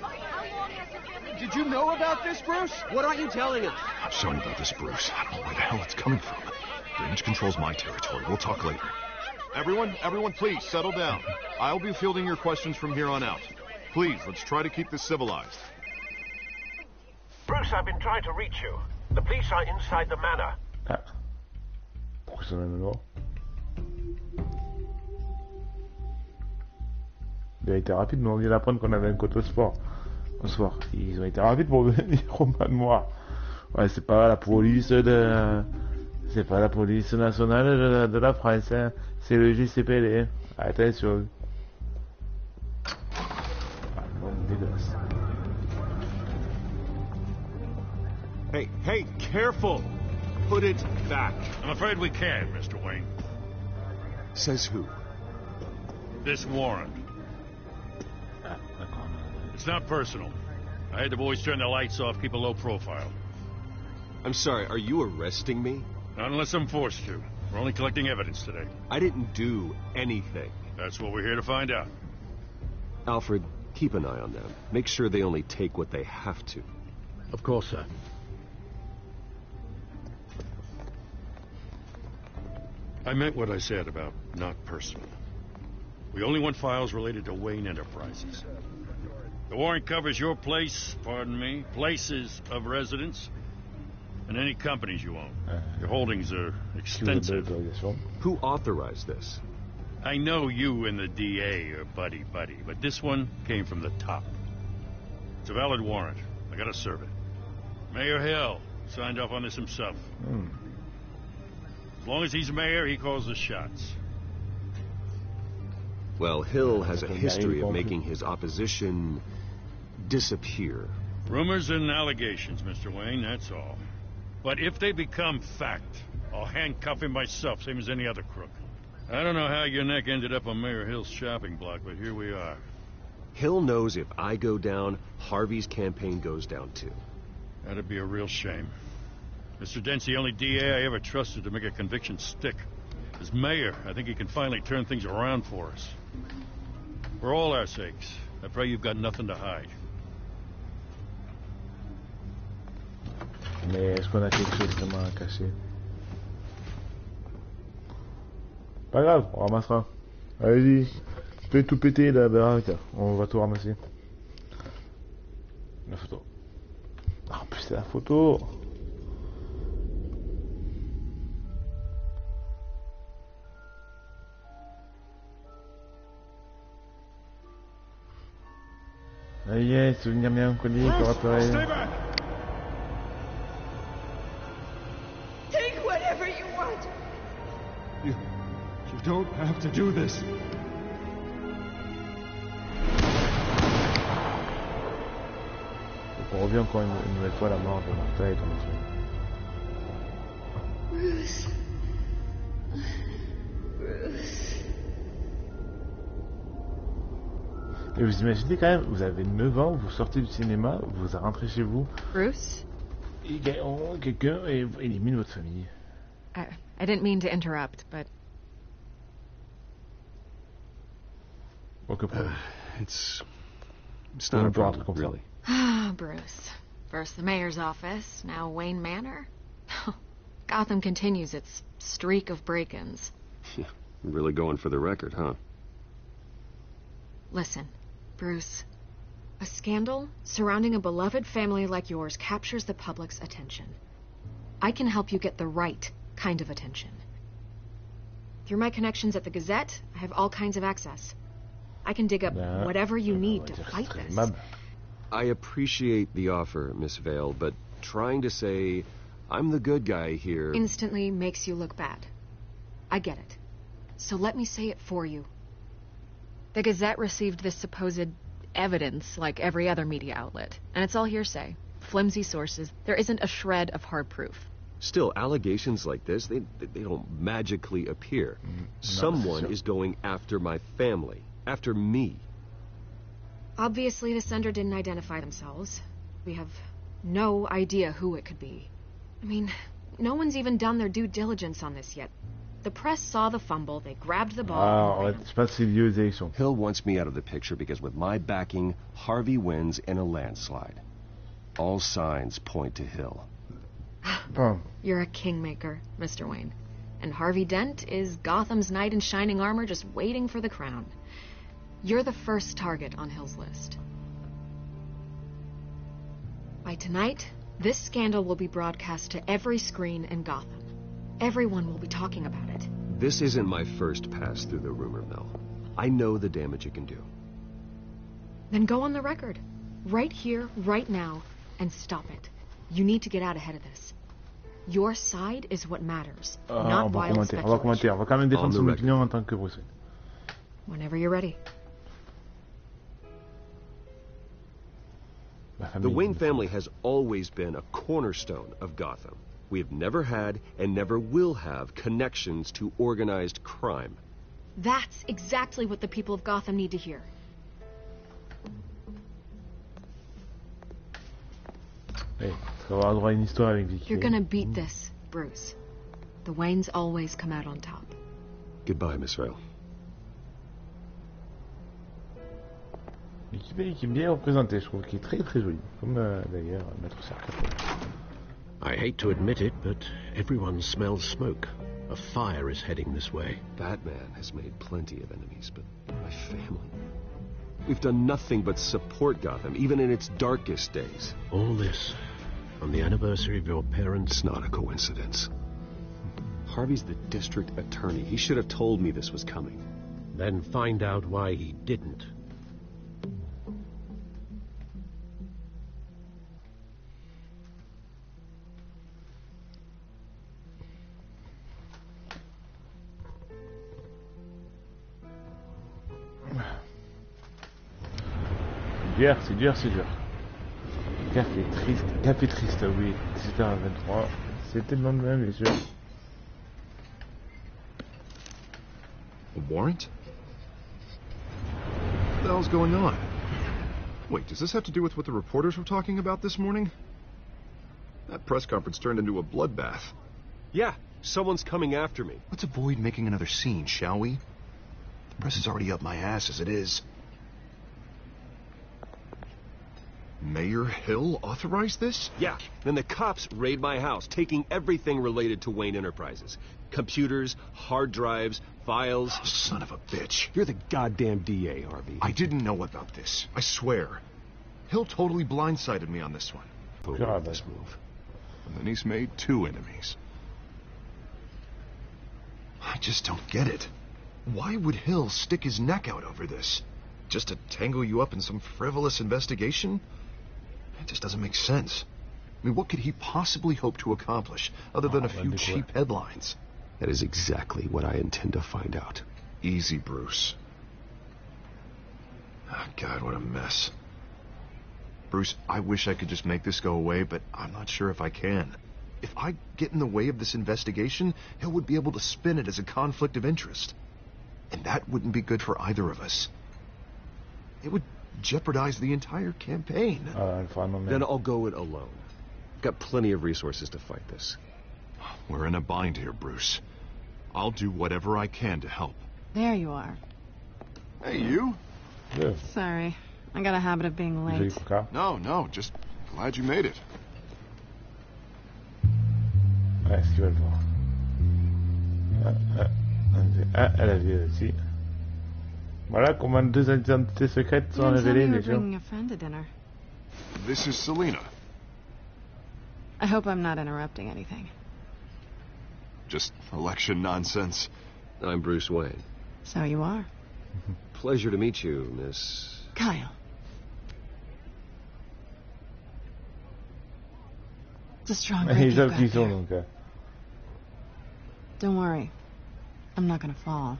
Did you know about this, Bruce? What aren't you telling us? I'm sorry about this, Bruce. I don't know where the hell it's coming from. Range controls my territory. We'll talk later. Everyone, please, settle down. I'll be fielding your questions from here on out. Please, let's try to keep this civilized. Bruce, I've been trying to reach you. The police are inside the manor. Pourquoi ça mène là? Il a été rapide, mais on vient d'apprendre qu'on avait un côté au soir. Ils ont été rapides pour venir au manoir. Ouais, c'est pas la police nationale de la France, hein. C'est le GCPD. Attention. Dégueulasse. Hey, careful! Put it back. I'm afraid we can't, Mr. Wayne. Says who? This warrant. It's not personal. I had the boys turn the lights off, keep a low profile. I'm sorry, are you arresting me? Not unless I'm forced to. We're only collecting evidence today. I didn't do anything. That's what we're here to find out. Alfred, keep an eye on them. Make sure they only take what they have to. Of course, sir. I meant what I said about not personal. We only want files related to Wayne Enterprises. The warrant covers your places of residence, and any companies you own. Your holdings are extensive. Who authorized this? I know you and the DA are buddy-buddy, but this one came from the top. It's a valid warrant. I gotta serve it. Mayor Hill signed off on this himself. As long as he's mayor, he calls the shots. Well, Hill has a history of making his opposition disappear. Rumors and allegations, Mr. Wayne, that's all. But if they become fact, I'll handcuff him myself, same as any other crook. I don't know how your neck ended up on Mayor Hill's shopping block, but here we are. Hill knows if I go down, Harvey's campaign goes down too. That'd be a real shame. Mr. Dent's the only DA I ever trusted to make a conviction stick. As mayor, I think he can finally turn things around for us. For all our sakes, I pray you've got nothing to hide. Mais est-ce qu'on a quelque chose vraiment à cacher? Pas grave, on ramassera. Allez-y, tu peux tout péter la baraque, on va tout ramasser. La photo. Ah, en plus c'est la photo. Allez, souvenir mélancolique, rappelé. Take whatever you want. You don't have to do this. On revient encore une nouvelle fois à la mort de Martha et Thomas Wayne. Bruce. Et vous imaginez quand même, vous avez 9 ans, vous sortez du cinéma, vous rentrez chez vous. Bruce? Et quelqu'un élimine votre famille. I didn't mean to interrupt, but... It's not a problem, really. Ah, Bruce. First the mayor's office, now Wayne Manor. Gotham continues its streak of break-ins. Yeah, really going for the record, huh? Listen, Bruce. A scandal surrounding a beloved family like yours captures the public's attention. I can help you get the right kind of attention. Through my connections at the Gazette, I have all kinds of access. I can dig up whatever you need to fight this. I appreciate the offer, Miss Vale, but trying to say I'm the good guy here... instantly makes you look bad. I get it. So let me say it for you. The Gazette received this supposed evidence like every other media outlet, and it's all hearsay. Flimsy sources. There isn't a shred of hard proof. Still, allegations like this, they don't magically appear. Someone is going after my family, after me. Obviously, the sender didn't identify themselves. We have no idea who it could be. I mean, no one's even done their due diligence on this yet. The press saw the fumble, they grabbed the ball... Hill wants me out of the picture because with my backing, Harvey wins in a landslide. All signs point to Hill. You're a kingmaker, Mr. Wayne. And Harvey Dent is Gotham's knight in shining armor just waiting for the crown. You're the first target on Hill's list. By tonight, this scandal will be broadcast to every screen in Gotham. Everyone will be talking about it. This isn't my first pass through the rumor mill. I know the damage it can do. Then go on the record. Right here, right now, and stop it. You need to get out ahead of this. Your side is what matters, not wild speculation. On va quand même défendre son opinion en tant que Bruce. Whenever you're ready. The Wayne family has always been a cornerstone of Gotham. We have never had and never will have connections to organized crime. That's exactly what the people of Gotham need to hear. Hey, avoir droit à une histoire avec Vicky. You're gonna beat this, Bruce. The Waynes always come out on top. Goodbye, Miss Vale. Vicky qui est bien représentée, je trouve, qui est très très jolie, comme d'ailleurs Maître Cercle. I hate to admit it, but everyone smells smoke. A fire is heading this way. Batman has made plenty of enemies, but my family... We've done nothing but support Gotham, even in its darkest days. All this on the anniversary of your parents? It's not a coincidence. Harvey's the district attorney. He should have told me this was coming. Then find out why he didn't. C'est dur. Café triste, oui. 18h23. C'est tellement de même, bien sûr. A warrant? What the hell's going on? Wait, does this have to do with what the reporters were talking about this morning? That press conference turned into a bloodbath. Yeah, someone's coming after me. Let's avoid making another scene, shall we? The press is already up my ass as it is. Mayor Hill authorized this? Yeah, then the cops raid my house, taking everything related to Wayne Enterprises. Computers, hard drives, files... Oh, son of a bitch. You're the goddamn DA, Harvey. I didn't know about this. I swear. Hill totally blindsided me on this one. God, this move. And then he's made 2 enemies. I just don't get it. Why would Hill stick his neck out over this? Just to tangle you up in some frivolous investigation? It just doesn't make sense. I mean, what could he possibly hope to accomplish other than a few cheap headlines? That is exactly what I intend to find out. Easy, Bruce. Oh, God, what a mess. Bruce, I wish I could just make this go away, but I'm not sure if I can. If I get in the way of this investigation, Hill would be able to spin it as a conflict of interest. And that wouldn't be good for either of us. It would jeopardize the entire campaign. Then I'll go it alone. Got plenty of resources to fight this. We're in a bind here, Bruce. I'll do whatever I can to help. There you are. Hey, you? Yeah. Sorry. I got a habit of being late. No, just glad you made it. Ouais, ce qu'ils veulent voir. Elle a vu aussi. Voilà comment 2 identités secrètes sont révélées, les gens. Bringing a friend to dinner. This is Selena. I hope I'm not interrupting anything. Just election nonsense. I'm Bruce Wayne. So you are. Pleasure to meet you, Miss... Kyle. It's a strong break you've got there. Don't worry. I'm not gonna fall.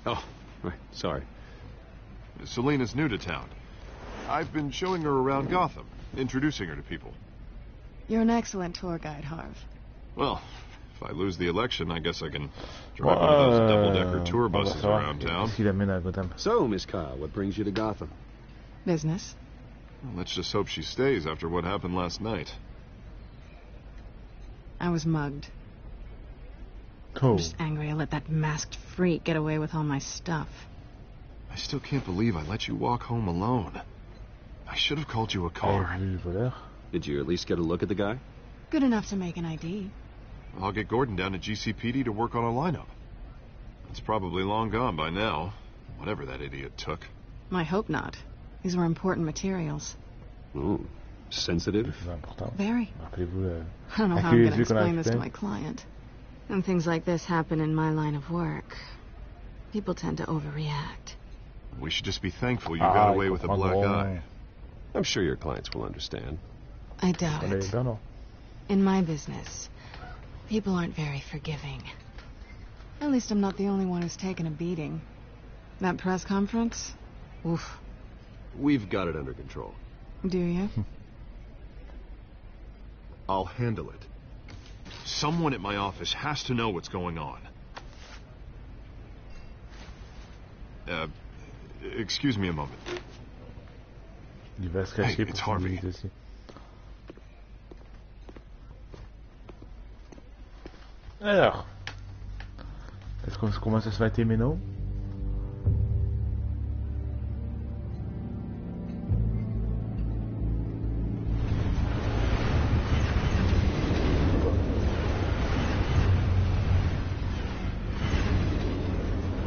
Oh, right. Sorry. Selena's new to town. I've been showing her around Gotham, introducing her to people. You're an excellent tour guide, Harv. Well, if I lose the election, I guess I can drive one of those double-decker tour buses around town. So, Miss Kyle, what brings you to Gotham? Business. Well, let's just hope she stays after what happened last night. I was mugged. I'm just angry I let that masked freak get away with all my stuff. I still can't believe I let you walk home alone. I should have called you a car. Did you at least get a look at the guy? Good enough to make an ID. I'll get Gordon down to GCPD to work on a lineup. It's probably long gone by now, whatever that idiot took. I hope not. These were important materials. Ooh, sensitive? Very. I don't know how I'm going to explain this to my client. When things like this happen in my line of work, people tend to overreact. We should just be thankful you got away with a black eye. I'm sure your clients will understand. I doubt it. In my business, people aren't very forgiving. At least I'm not the only one who's taken a beating. That press conference? Oof. We've got it under control. Do you? I'll handle it. Someone at my office has to know what's going on. Excuse me a moment. Hey, it's Harvey. Alors, est-ce qu'on commence à se fâter maintenant?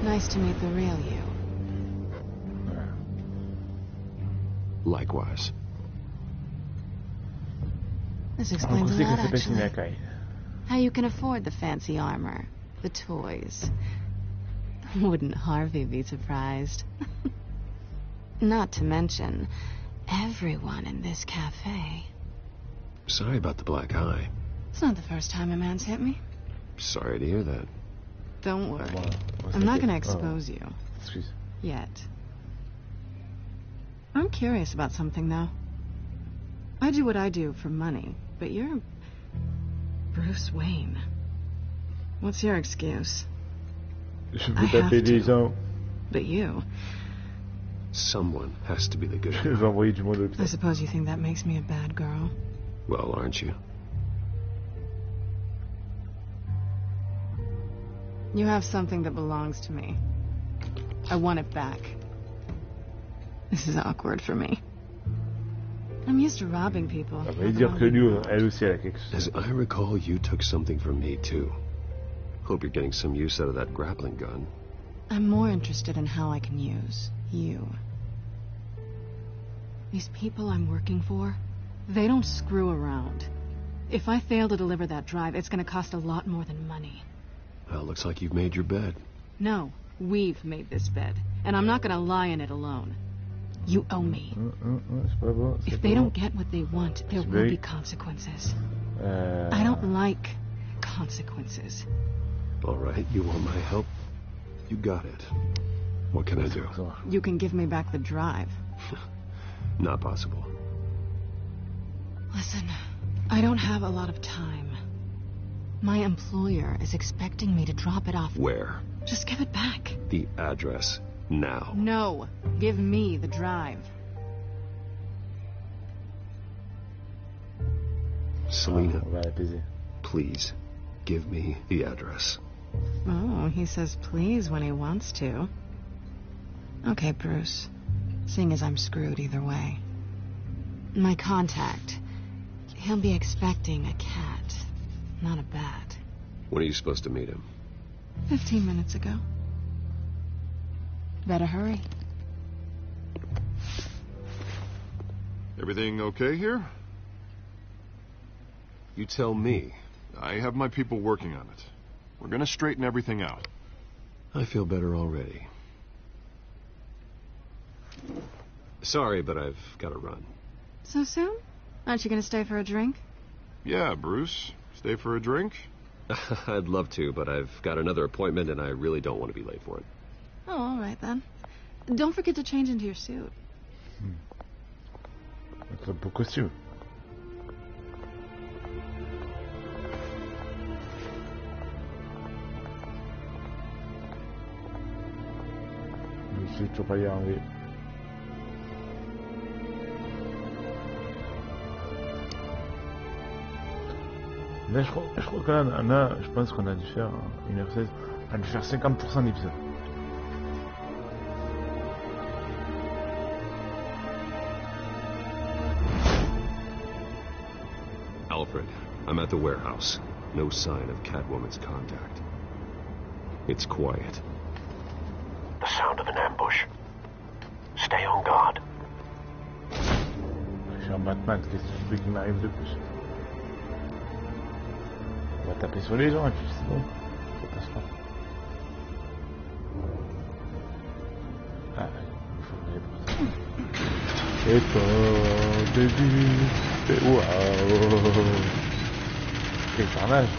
Nice to meet the real you. Likewise. This explains a lot, actually. How you can afford the fancy armor, the toys. Wouldn't Harvey be surprised? Not to mention, everyone in this cafe. Sorry about the black eye. It's not the first time a man's hit me. Sorry to hear that. Don't worry. I'm not going to expose you. Yet. I'm curious about something, though. I do what I do for money, but you're Bruce Wayne. What's your excuse? I have to. But you... Someone has to be the good girl. I suppose you think that makes me a bad girl? Well, aren't you? You have something that belongs to me. I want it back. This is awkward for me. I'm used to robbing people. As I recall, you took something from me, too. Hope you're getting some use out of that grappling gun. I'm more interested in how I can use you. These people I'm working for, they don't screw around. If I fail to deliver that drive, it's going to cost a lot more than money. Well, looks like you've made your bed. No, we've made this bed, and I'm not going to lie in it alone. You owe me. If they don't get what they want, there will be consequences. I don't like consequences. All right, you want my help? You got it. What can I do? You can give me back the drive. Not possible. Listen, I don't have a lot of time. My employer is expecting me to drop it off. Where? Just give it back. The address. Now. No. Give me the drive. Selena, please, give me the address. Oh, he says please when he wants to. Okay, Bruce. Seeing as I'm screwed either way. My contact. He'll be expecting a cat, not a bat. When are you supposed to meet him? 15 minutes ago. Better hurry. Everything okay here? You tell me. I have my people working on it. We're gonna straighten everything out. I feel better already. Sorry, but I've got to run. So soon? Aren't you going to stay for a drink? Yeah, Bruce. Stay for a drink? I'd love to, but I've got another appointment and I really don't want to be late for it. Oh, all right then. Don't forget to change into your suit. Notre beau costume. Je sais toujours pas y arriver. Là, je crois que là, je pense qu'on a dû faire 1h16. On a dû faire 50% d'épisodes. Alfred, I'm at the warehouse. No sign of Catwoman's contact. It's quiet. The sound of an ambush. Stay on guard. Je suis un Batman, qu'est-ce que tu veux qu'il m'arrive de plus? On va taper sur les gens et puis c'est bon, ça passe pas. Ah, il faut que j'aille pour ça. Et toi, baby, et waouh! Quel carnage!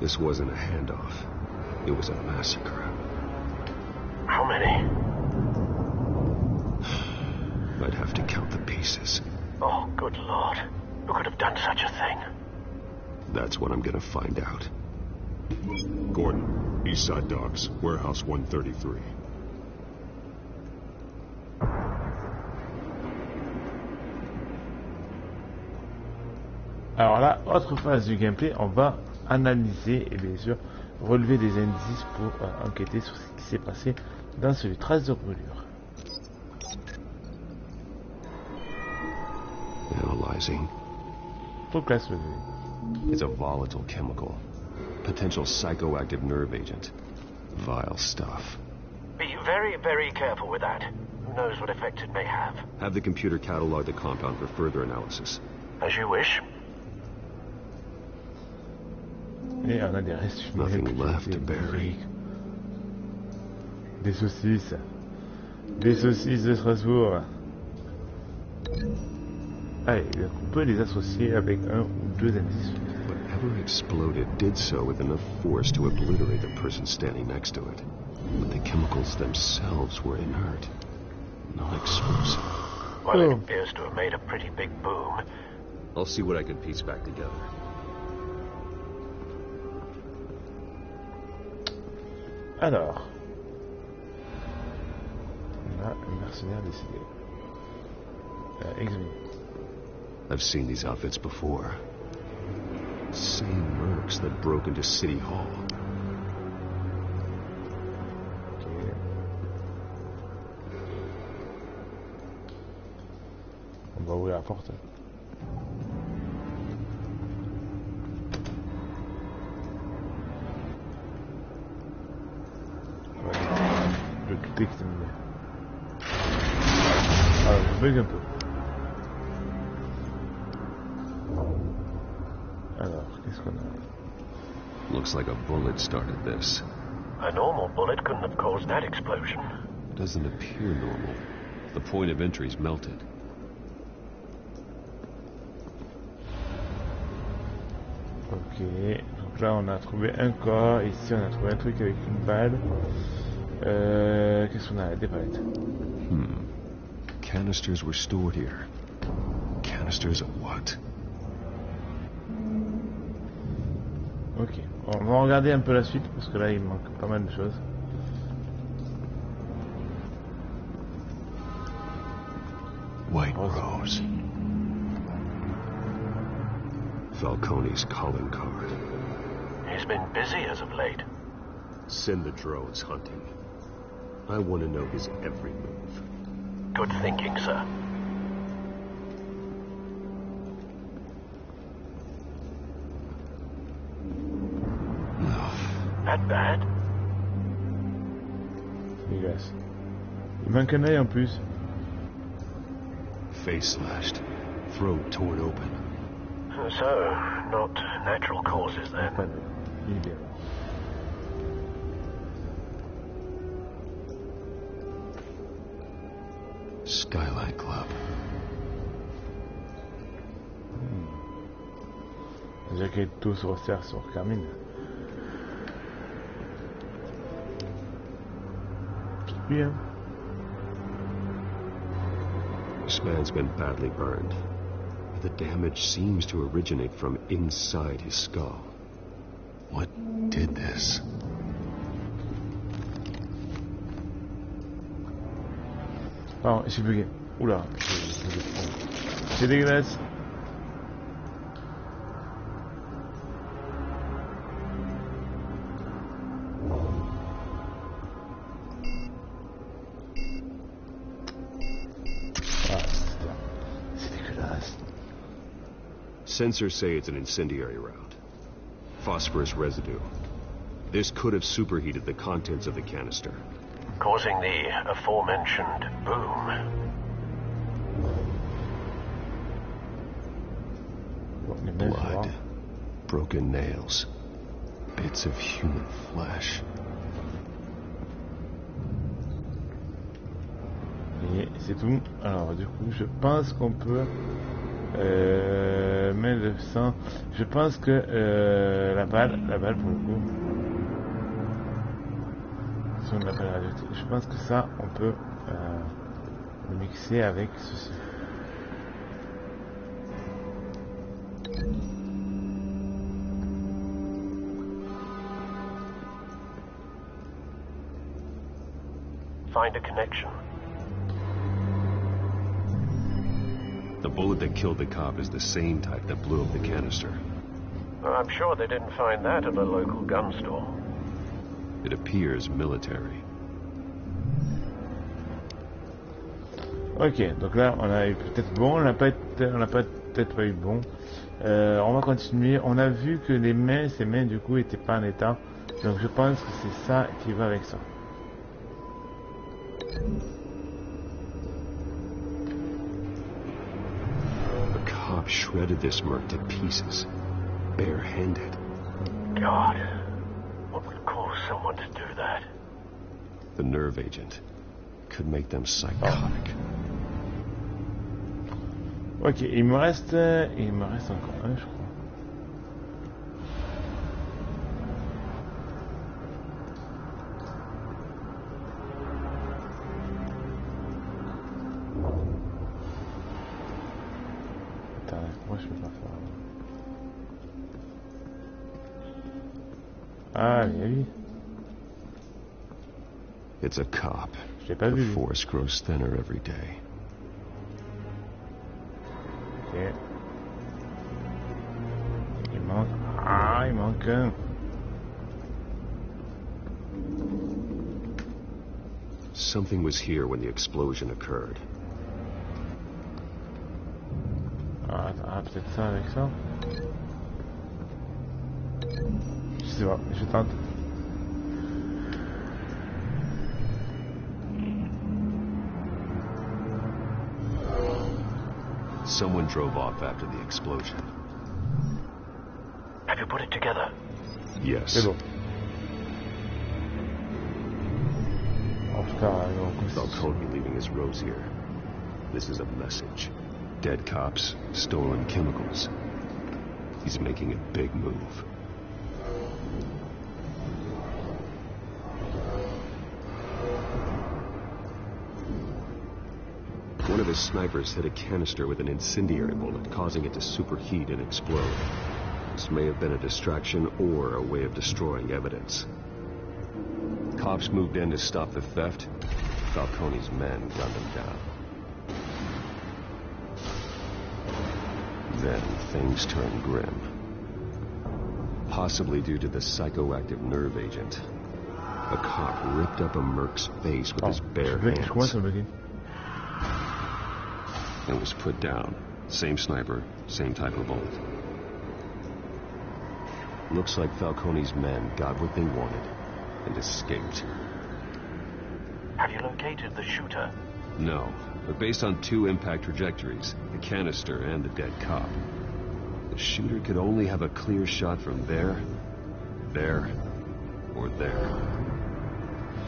This wasn't a handoff. It was a massacre. How many? I'd have to count the pieces. Oh, good Lord. Who could have done such a thing? That's what I'm gonna find out. Gordon, Eastside Docks, Warehouse 133. Alors là, autre phase du gameplay, on va analyser et bien sûr relever des indices pour enquêter sur ce qui s'est passé dans ce trace de brûlure. Analyzing. Faut classe le It's a volatile chemical. Potential psychoactive nerve agent. Vile stuff. Be very, very careful with that. Who knows what effect it may have. Have the computer catalog the compound for further analysis. As you wish. Et on a des restes Nothing left to bury. Des saucisses. Des saucisses de Strasbourg. Allez, on peut les associer avec un ou deux indices. Whatever exploded did so with enough force to obliterate the person standing next to it. But the chemicals themselves were inert, not explosive. Well, it appears to have made a pretty big boom. I'll see what I can piece back together. Alors, on a un mercenaire décidé. Examine. I've seen these outfits before. Same mercs that broke into City Hall. Okay. On va ouvrir la porte. Le tout examiné. Alors, je bug un peu. Alors, qu'est-ce qu'on a? Looks like a bullet started this. A normal bullet couldn't have caused that explosion. Doesn't appear normal. The point of entry's melted. Ok, donc là on a trouvé un corps, ici on a trouvé un truc avec une balle. Qu'est-ce qu'on a? Des palettes. Canisters were stored here. Canisters of what? Ok, on va regarder un peu la suite parce que là il manque pas mal de choses. White Rose. Falcone's calling card. He's been busy as of late. Send the drones hunting. I want to know his every move. Good thinking, sir. That bad? Dégueulasse. Il manque un œil en plus. Face slashed. Throat torn open. So, not natural causes then. Skylight Club. Déjà que tout se resserre sur Carmine. Bien. This man's been badly burned. The damage seems to originate from inside his skull. What did this? Oh, j'ai bugué. Oula. C'est dégueulasse. Sensors say it's an incendiary route. Phosphorus residue. This could have superheated the contents of the canister, causing the aforementioned boom. Blood, broken nails, bits of human flesh. Et c'est tout. Alors du coup, je pense qu'on peut mettre le sang. Je pense que la balle pour le coup. Si on l'appelle radioactif, je pense que ça, on peut le mixer avec ceci. Find a connection. The bullet that killed the cop is the same type that blew up the canister. I'm sure they didn't find that at a local gun store. It appears military. Ok, donc là on a eu peut-être bon, on n'a peut-être pas eu bon. On va continuer. On a vu que les mains, ces mains du coup étaient pas en état. Donc je pense que c'est ça qui va avec ça. The cop shredded this merc to pieces, barehanded. God, what would cause someone to do that? The nerve agent could make them psychotic. Ok, il me reste encore un, je crois. Attends, moi je peux pas faire. Ah, oui. It's a cop. Je l'ai pas vu. The force grows thinner every day. Ok. Il manque. Ah, il manque un. Something was here when the explosion occurred. Ah, peut-être ça avec ça. Je sais pas, je tente. Someone drove off after the explosion. Have you put it together? Yes. C'est bon. Oh putain, Falcone leaving his rose here. This is a message. Dead cops, stolen chemicals. He's making a big move. One of his snipers hit a canister with an incendiary bullet, causing it to superheat and explode. This may have been a distraction or a way of destroying evidence. Cops moved in to stop the theft. Falcone's men gunned him down. Then things turned grim. Possibly due to the psychoactive nerve agent. A cop ripped up a merc's face with his bare hands. And was put down. Same sniper, same type of bolt. Looks like Falcone's men got what they wanted and escaped. Have you located the shooter? No, but based on 2 impact trajectories, the canister and the dead cop, the shooter could only have a clear shot from there, or there,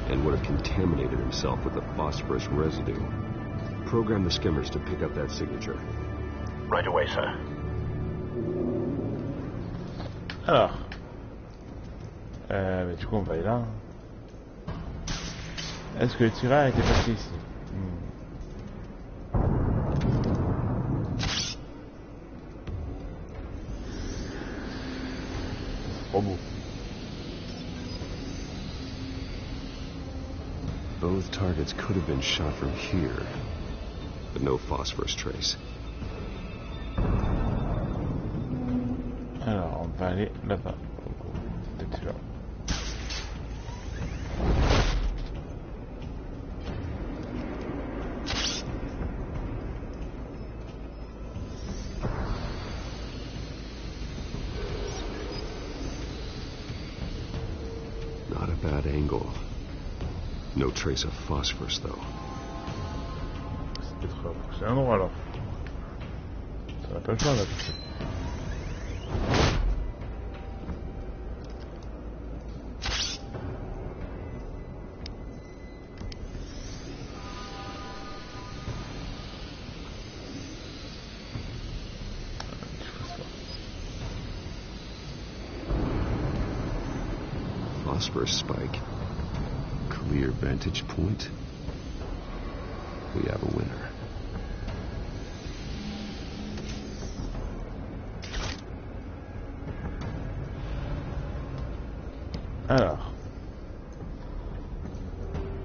and would have contaminated himself with the phosphorus residue. Program the skimmers to pick up that signature. Right away, sir. Alors, du coup on va aller là. Est-ce que le tireur était passé ici? Oh beau. Both targets could have been shot from here, but no phosphorus trace. Alors, on va aller là-bas. Peut-être là. Not a bad angle. No trace of phosphorus, though. C'est peut-être c'est un endroit alors. Ça n'a pas le choix là. Phosphorus spike. Clear vantage point. We have a winner. Alors,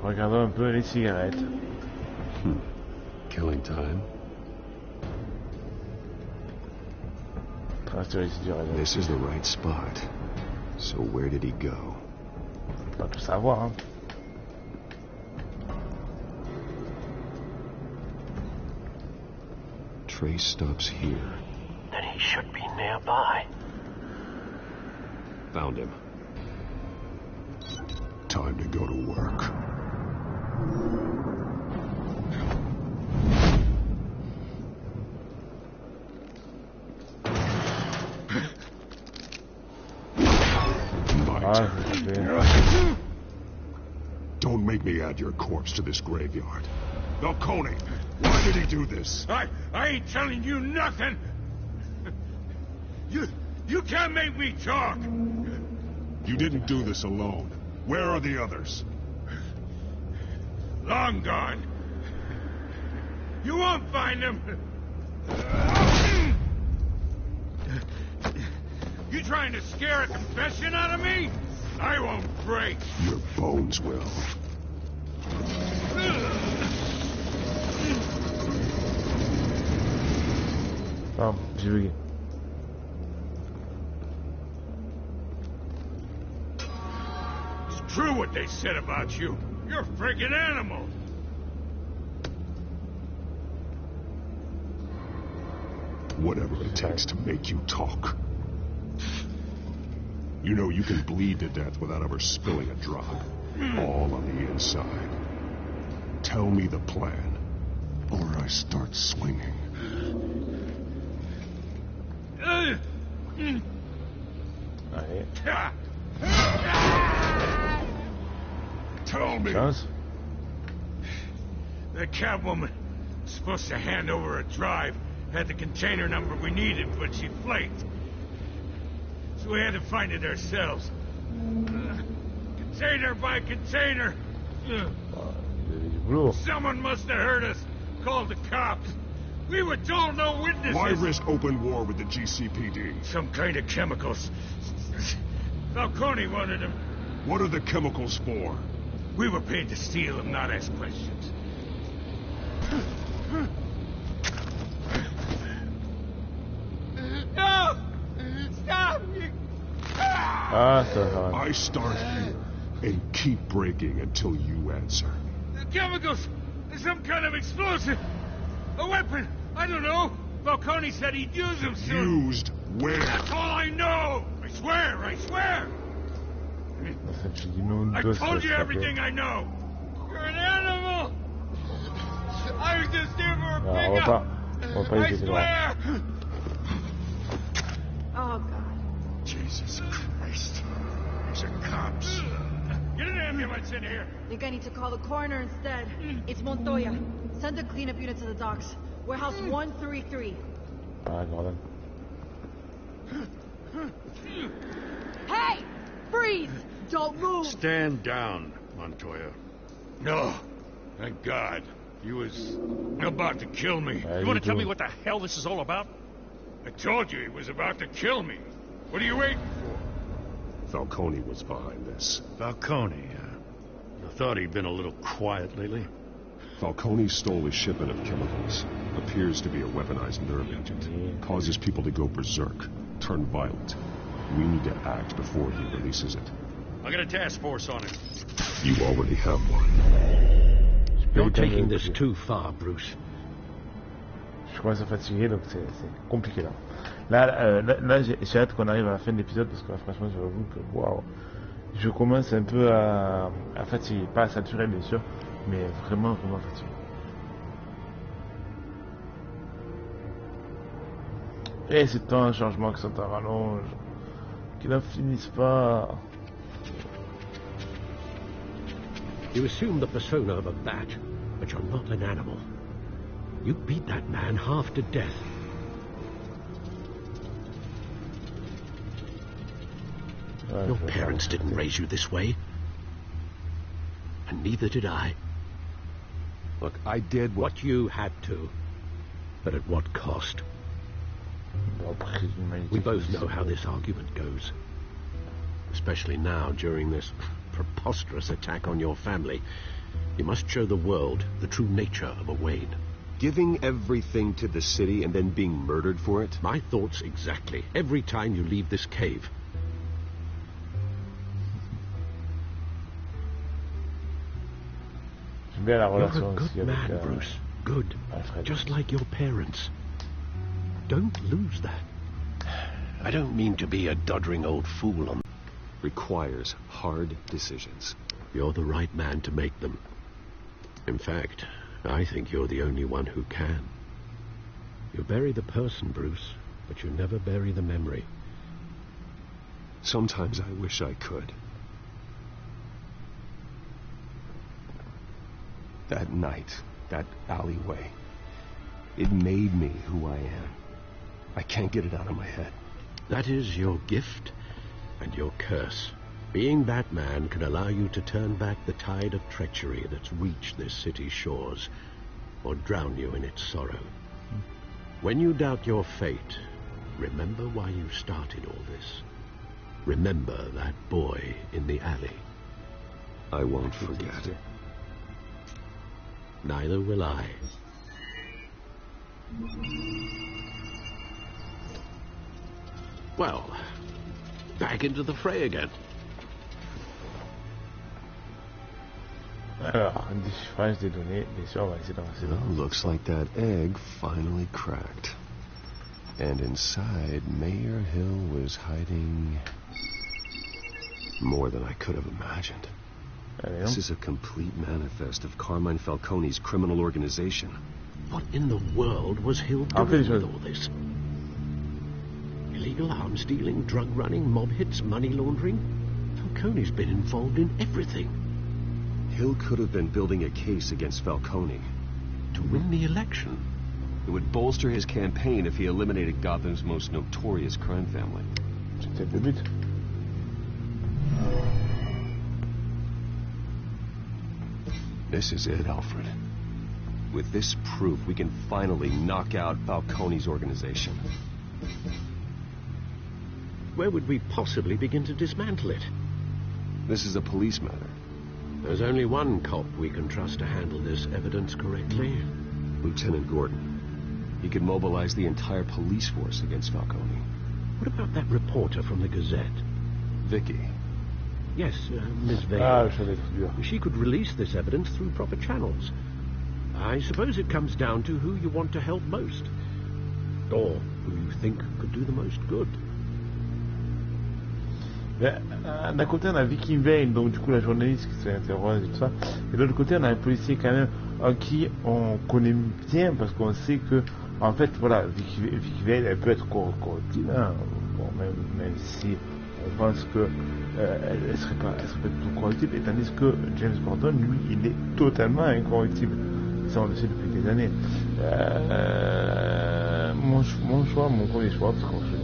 regardons un peu les cigarettes. Killing time. This is the right spot. So where did he go? On va tout savoir, hein. Trace stops here. Then he should be nearby. Found him. Time to go to work. Don't make me add your corpse to this graveyard. Falcone, why did he do this? I ain't telling you nothing. You can't make me talk. You didn't do this alone. Where are the others? Long gone. You won't find them. You trying to scare a confession out of me? I won't break. Your bones will. Oh, j'ai bugué. It's true what they said about you. You're a freaking animal. Whatever it takes to make you talk. You know you can bleed to death without ever spilling a drop. All on the inside. Tell me the plan, or I start swinging. Tell me. The Catwoman was supposed to hand over a drive. Had the container number we needed, but she flaked. So we had to find it ourselves. Container by container. Oh, Someone must have heard us. Called the cops. We were told no witnesses. Why risk open war with the GCPD? Some kind of chemicals. Falcone wanted them. What are the chemicals for? We were paid to steal them, not ask questions. No! Stop! I start here and keep breaking until you answer. The chemicals! Some kind of explosive! A weapon! I don't know! Falcone said he'd use them soon. Used where? That's all I know! I swear! I swear! I told you everything I know! You're an animal! I was just here for a pickup! I swear! Oh, God. Jesus Christ. These are cops. Get an ambulance in here! I think I need to call the coroner instead. It's Montoya. Send a cleanup unit to the docks. Warehouse 133. Hey! Freeze! Don't move! Stand down, Montoya. No. Thank God. He was about to kill me. You want to tell me what the hell this is all about? I told you he was about to kill me. What are you waiting for? Falcone was behind this. Falcone, I thought he'd been a little quiet lately. Falcone stole a shipment of chemicals. Appears to be a weaponized nerve agent. Causes people to go berserk, turn violent. We need to act before he releases it. I got a task force on it. You already have one. You're taking this too far, Bruce. Je commence à fatiguer, donc c'est compliqué là. Là j'ai hâte qu'on arrive à la fin de l'épisode parce que là, franchement, je vous que waouh, je commence un peu à fatiguer, pas à saturer bien sûr, mais vraiment fatigué. Et c'est tant un changement que ça t'en rallonge, qu'ils n'en finissent pas. You assume the persona of a bat, but you're not an animal. You beat that man half to death. Your parents didn't raise you this way. And neither did I. Look, I did what you had to. But at what cost? We both know how this argument goes. Especially now, during this preposterous attack on your family. You must show the world the true nature of a Wayne. Giving everything to the city and then being murdered for it? My thoughts exactly. Every time you leave this cave. You're a good man, Bruce. Good. Just like your parents. Don't lose that. I don't mean to be a doddering old fool on... Requires hard decisions. You're the right man to make them. In fact, I think you're the only one who can. You bury the person, Bruce, but you never bury the memory. Sometimes I wish I could. That night, that alleyway, it made me who I am. I can't get it out of my head. That is your gift and your curse. Being Batman can allow you to turn back the tide of treachery that's reached this city's shores, or drown you in its sorrow. When you doubt your fate, remember why you started all this. Remember that boy in the alley. I won't forget. Neither will I. Well, back into the fray again. Alors, un déchiffrage des données, bien sûr, on va essayer d'avancer. Well, looks like that egg finally cracked. And inside, Mayor Hill was hiding more than I could have imagined. This is a complete manifest of Carmine Falcone's criminal organization. What in the world was Hill doing with all this? Illegal arms dealing, drug running, mob hits, money laundering? Falcone's been involved in everything. Hill could have been building a case against Falcone. To win the election? It would bolster his campaign if he eliminated Gotham's most notorious crime family. C'était le but. This is it, Alfred. With this proof, we can finally knock out Falcone's organization. Where would we possibly begin to dismantle it? This is a police matter. There's only one cop we can trust to handle this evidence correctly. Lieutenant Gordon. He could mobilize the entire police force against Falcone. What about that reporter from the Gazette? Vicky. Yes, Miss Vale. She could release this evidence through proper channels. I suppose it comes down to who you want to help most. Or who you think could do the most good. D'un côté, on a Vicky Vale, donc du coup la journaliste qui s'interroge et tout ça. Et de l'autre côté, on a un policier quand même qui on connaît bien parce qu'on sait que, en fait, voilà, Vicky Vale, elle peut être corruptible, hein. Bon, même si on pense que elle serait pas du tout corruptible, et tandis que James Gordon, lui, il est totalement incorruptible. Ça, on le sait depuis des années. Mon premier choix, parce qu'on fait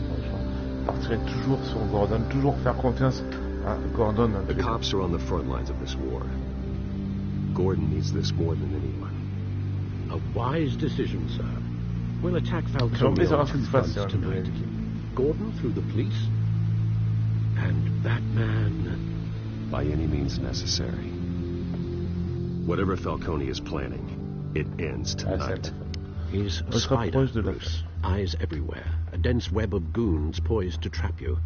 partirait toujours sur Gordon, toujours faire confiance à Gordon. The cops are on the front lines of this war. Gordon needs this more than anyone. A wise decision, sir. We'll attack Falcone on 2 fronts tonight. Gordon through the police, and that man by any means necessary. Whatever Falcone is planning, it ends tonight. He's a spider, Bruce. Eyes everywhere. A dense web of goons poised to trap you.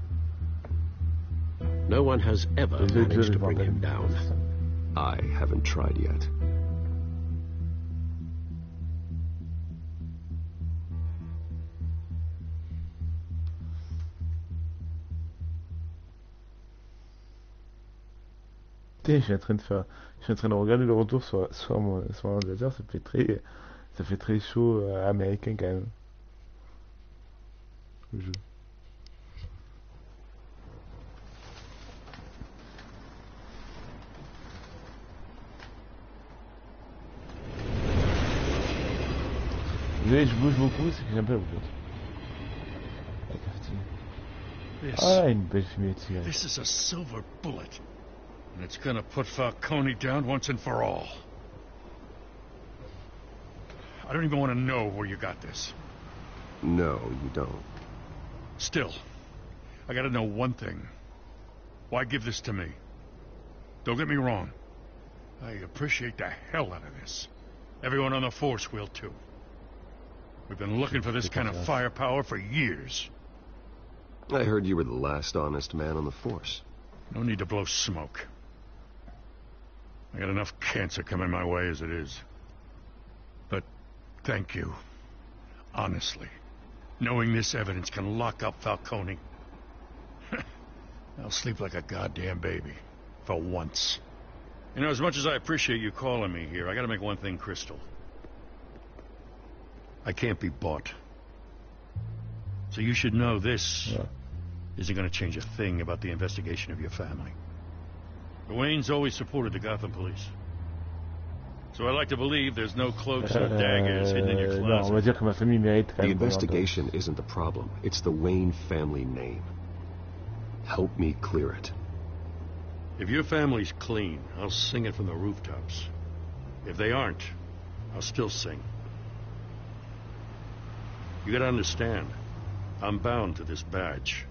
No one has ever managed to bring him down. I haven't tried yet. Je suis en train de regarder le retour sur mon ordinateur, ça fait très chaud américain quand même. Le jeu. Je bouge beaucoup, c'est que j'aime pas le bouger. Ah, une belle fumée tirée. This is a silver bullet. And it's gonna put Falcone down once and for all. I don't even want to know where you got this. No, you don't. Still, I gotta know one thing. Why give this to me? Don't get me wrong. I appreciate the hell out of this. Everyone on the force will too. We've been looking for this kind of firepower for years. I heard you were the last honest man on the force. No need to blow smoke. I got enough cancer coming my way as it is. But thank you. Honestly. Knowing this evidence can lock up Falcone. I'll sleep like a goddamn baby. For once. You know, as much as I appreciate you calling me here, I gotta make one thing crystal. I can't be bought. So you should know this isn't gonna change a thing about the investigation of your family. The Waynes always supported the Gotham police. So I like to believe there's no cloaks and daggers hidden in your closet. Non, on va dire que ma famille mérite quand The même. investigation isn't the problem. It's the Wayne family name. Help me clear it. If your family's clean, I'll sing it from the rooftops. If they aren't, I'll still sing. You gotta understand, I'm bound to this badge.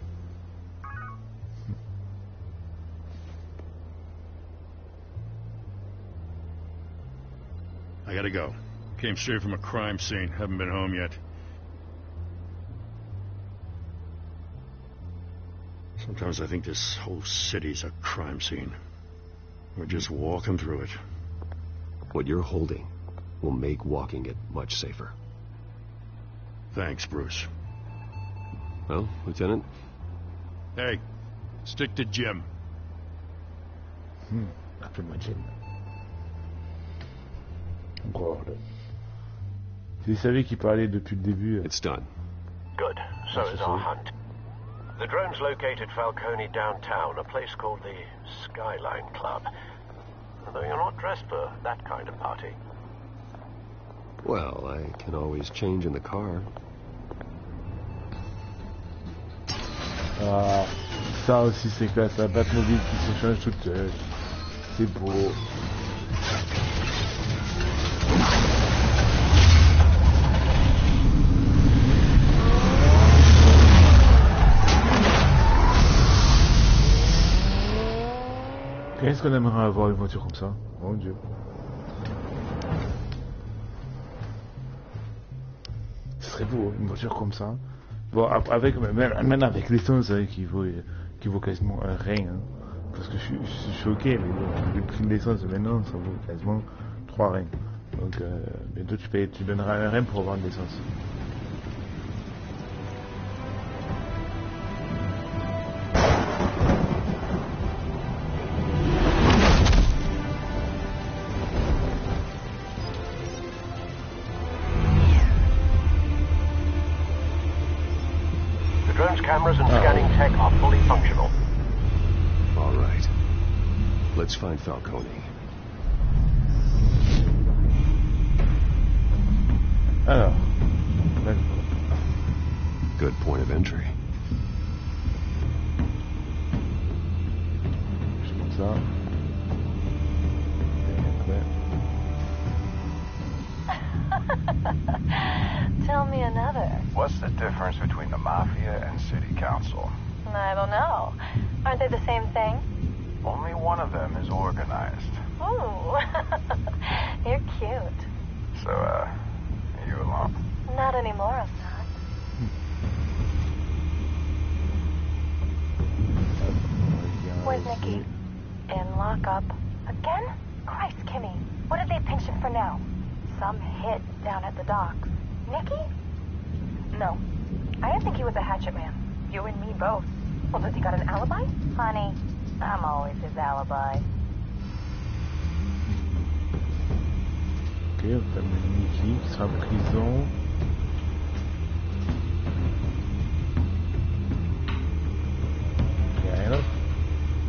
I gotta go. Came straight from a crime scene. Haven't been home yet. Sometimes I think this whole city's a crime scene. We're just walking through it. What you're holding will make walking it much safer. Thanks, Bruce. Well, Lieutenant? Hey, stick to Jim. Appelle-moi Jim. Gordon. Si vous savez qu'il parlait depuis le début. It's done. Good. So is our hunt. The drone's located Falcone downtown, a place called the Skyline Club. Although you're not dressed for that kind of party. Well, I can always change in the car. Ah, ça aussi c'est classe, la Batmobile qui se change toute seule. C'est beau. qu'on aimerait avoir une voiture comme ça. Mon Dieu. Ce serait beau, une voiture comme ça. Bon, avec, même avec l'essence qui vaut quasiment rien. Hein. Parce que je suis choqué, mais le prix de l'essence maintenant, ça vaut quasiment 3 reins. Donc, bientôt tu donneras un rein pour avoir de l'essence. Cameras and scanning tech are fully functional. All right. Let's find Falcone. Alors. Good point of entry. Je monte ça. Tell me another. What's the difference between the Mafia and City Council? I don't know. Aren't they the same thing? Only one of them is organized. Ooh. You're cute. So, are you alone? Not anymore, I'm not. Where's Nikki? In lockup. Again? Christ, Kimmy. What did they pinch him for now? Some hit down at the docks. Nikki? No. I didn't think he was a hatchet man. You and me both. Well, does he got an alibi? Honey, I'm always his alibi. Ok, on va Nikki qui sera en prison. Il n'y a rien d'autre?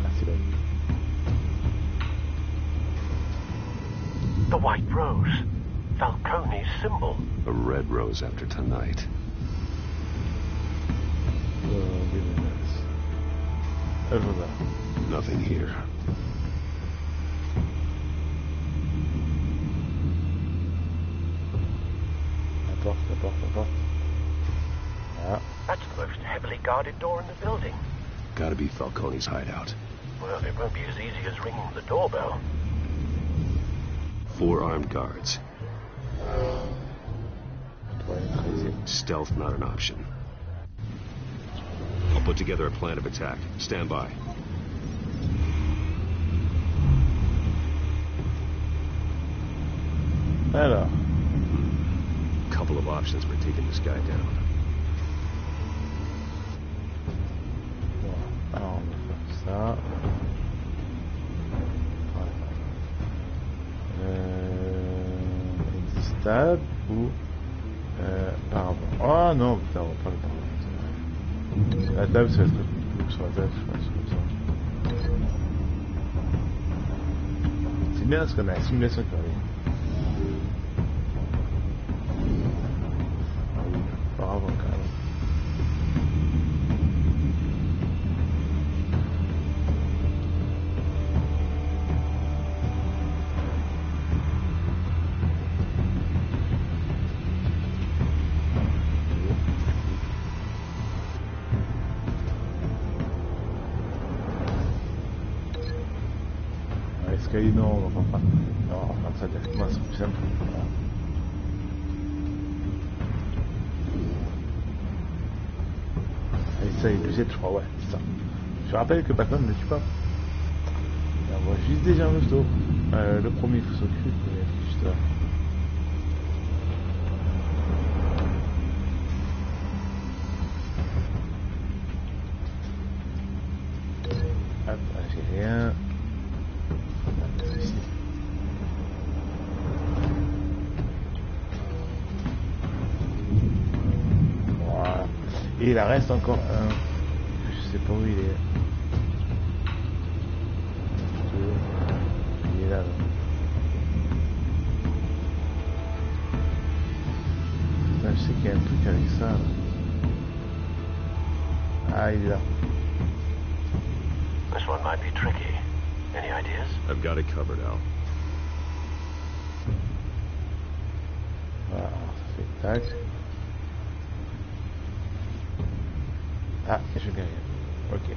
Ah, c'est là. The white rose. Falcone's symbol. A red rose after tonight. Nothing here. La porte. Ah. That's the most heavily guarded door in the building. Gotta be Falcone's hideout. Well, it won't be as easy as ringing the doorbell. 4 armed guards. Stealth not an option. I'll put together a plan of attack. Stand by. Alors. Couple of options for taking this guy down. Bon, alors on va faire ça. Existable ou par rapport. Oh non, putain, on va pas le prendre. La table, ça va être sur la table, je pense, comme ça. C'est bien parce qu'on a la simulation qui arrive. Ah oui, par avant quand même. Non, on va pas. Non, on va faire ça directement, c'est plus simple. Voilà. Allez, ça, il jette, je crois, ouais, c'est ça. Je rappelle que Batman ne tue pas. Et on voit juste déjà un musto. Le premier, il faut s'occuper, juste là. Hop, là, j'ai rien. Et il en reste encore un. Je sais pas où il est. Il est là. Putain, je sais qu'il y a un truc avec ça. Là. Ah, il est là. This one might be tricky. Any ideas? I've got it covered, Al. Voilà, ça fait tac. Ah, caché derrière. Ok.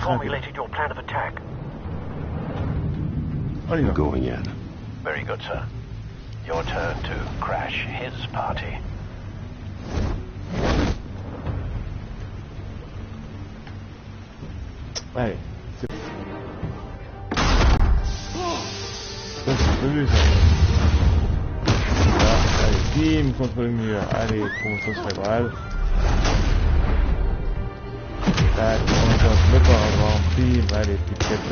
formulated your plan of attack? I'm going in. Very good, sir. Your turn to crash his party. Allez, c'est prévu ça. Voilà, allez, bim contre le mur. Allez, promotion cérébrale. Tac, on se met par avant. Bim, allez, petite tête.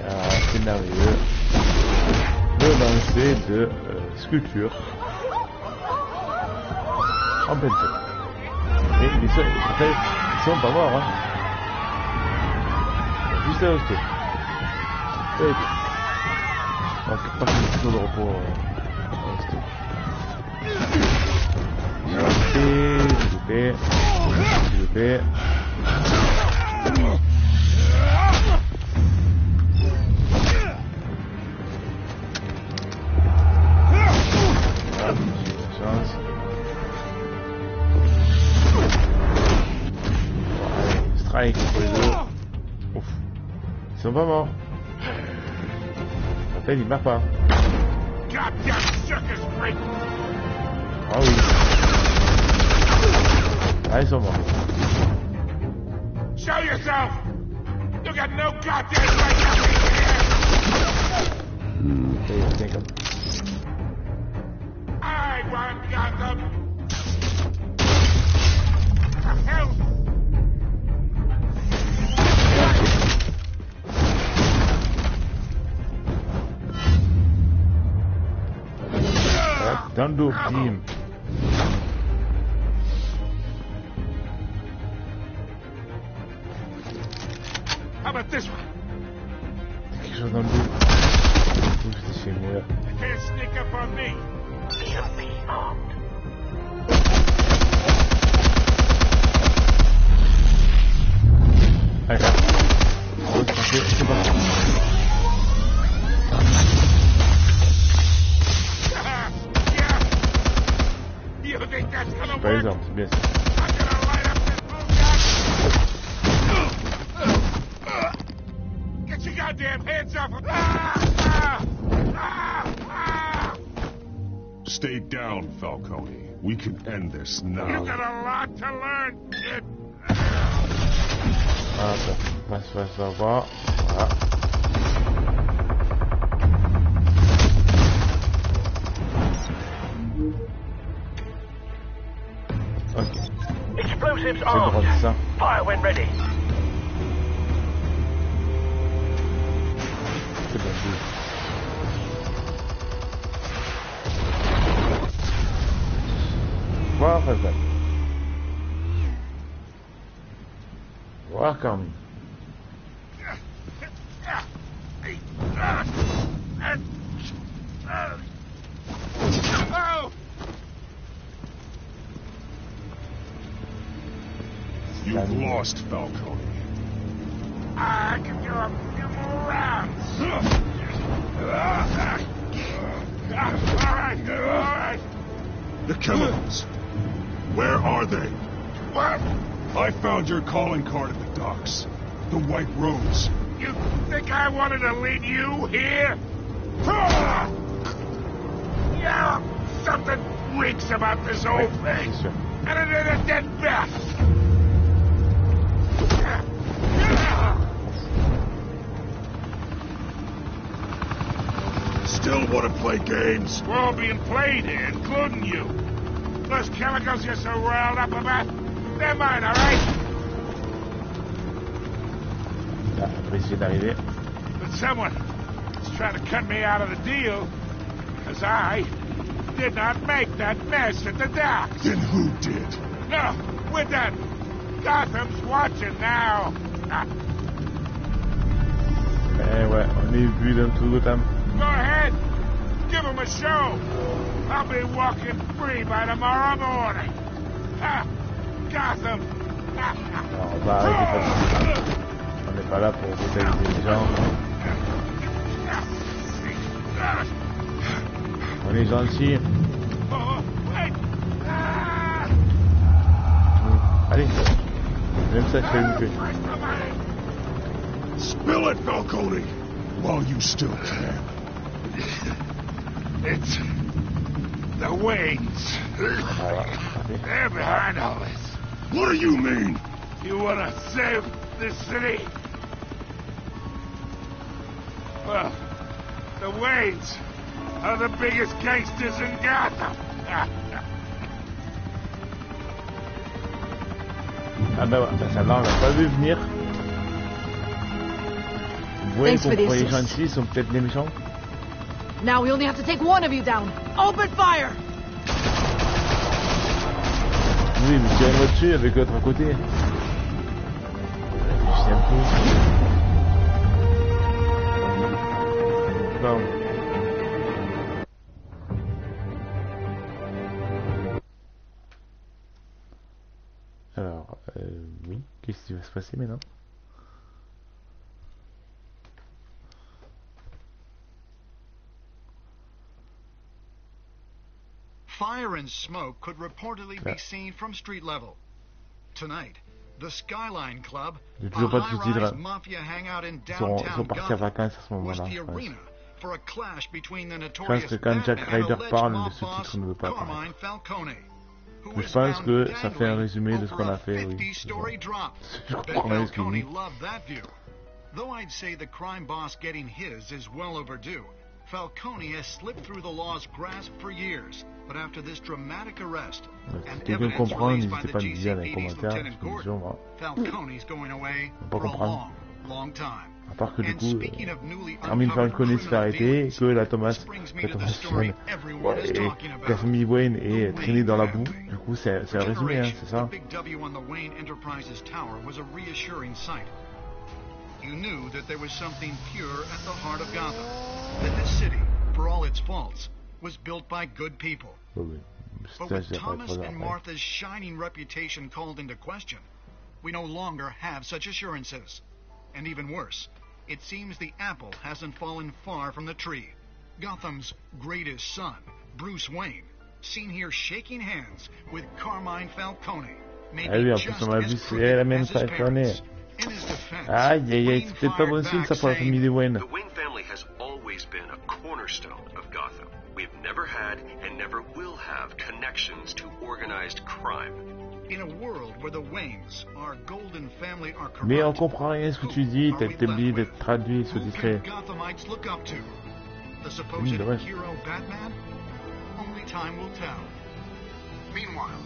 Ah, c'est merveilleux. Le lancer de sculpture. En pleine tête. Et il est seul, ils sont pas morts, hein. Juste à hoster. Donc, pas quelque chose de repos à hoster. S'il vous plaît. Strike pour les deux. Ouf. Ils sont pas morts. Rappelle, il meurt pas. Ah oui. Ah, ils sont morts. Show yourself! You got no goddamn right to be here! I want Gotham! The hell? Dans le team. How about this one? Quelque chose dans le dos. J'étais chez moi. You can't sneak up on me. Be armed. Allez, c'est parti. Par exemple, c'est bien ça. Get your goddamn hands off of me! Stay down, Falcone. We can end this now. You got a lot to learn, kid. Ah, ça va. Voilà. Explosives armed. Fire when ready. C'est bon. Voir ça. Voir comme. You've lost, Falcone. I can do a few more rounds. All right. The chemicals. Where are they? What? I found your calling card at the docks. The White Rose. You think I wanted to lead you here? Yeah, something reeks about this whole thing. And it ain't a dead bat. Still want to play games? We're all being played here, including you. Those chemicals you're so riled up about, they're mine, all right? But someone is trying to cut me out of the deal, because I did not make that mess at the docks. Then who did? No, we're done. Gotham's watching now. Eh ouais, on est vu dans tout le temps. Go ahead. Give him a show. I'll be walking free by tomorrow morning. Ha! Gotham. Alors, on va arrêter parce qu'on n'est pas là pour brutaliser les gens. On est gentil. Allez. Même ça, je fais une queue. Spill it, Falcone, while you still can. It's the Waynes. They're behind all this. What do you mean? You want to save this city? Well, the Waynes are the biggest gangsters in Gotham. Ah bah celle-là on l'a pas vu venir. Vous voyez qu'on croyait gentils, ils sont peut-être les méchants. Now we only have to take one of you down. Open fire! Oui, mais tirez-moi dessus avec l'autre à côté. Je sais un peu. Non. Alors, oui, qu'est-ce qui va se passer maintenant? Fire and smoke could reportedly be seen from street level. Tonight, the Skyline Club, a high-rise mafia hangout in downtown Gotham, was the arena for a clash between the notorious Batman and alleged mob boss Carmine Falcone. Je pense que ça fait un résumé de ce qu'on a fait, oui. Falcone loved that view. Though I'd say the crime boss getting his is well overdue, Falcone has slipped through the law's grasp for years. But after this dramatic arrest and evidence released by the GeekCity'Tv's Lieutenant Gordon, Falcone's going away for a long, long time. À part que du coup, Carmine Falcone se fait arrêter, que la Thomas Wayne, Casimir Wayne est traîné dans la boue. Du coup, c'est un résumé, hein, c'est ça. You knew that there was something pure at the heart of Gotham. That this city, for all its faults, was built by good people. But with Thomas and Martha's shining reputation called into question, we no longer have such assurances. And even worse, it seems the apple hasn't fallen far from the tree. Gotham's greatest son, Bruce Wayne, seen here shaking hands with Carmine Falcone, maybe just as crooked as his parents. Aïe aïe aïe, c'est peut-être pas bon signe ça pour la famille des Wayne. The Wayne family has always been a cornerstone of Gotham. We've never had and never will have connections to organized crime. In a world where the Waynes, our golden family, are corrupt, mais on comprend rien ce que tu dis, t'as été obligé d'être traduit sur discret. Gothamites look up to. The supposed hero Batman? Only time will tell. Meanwhile,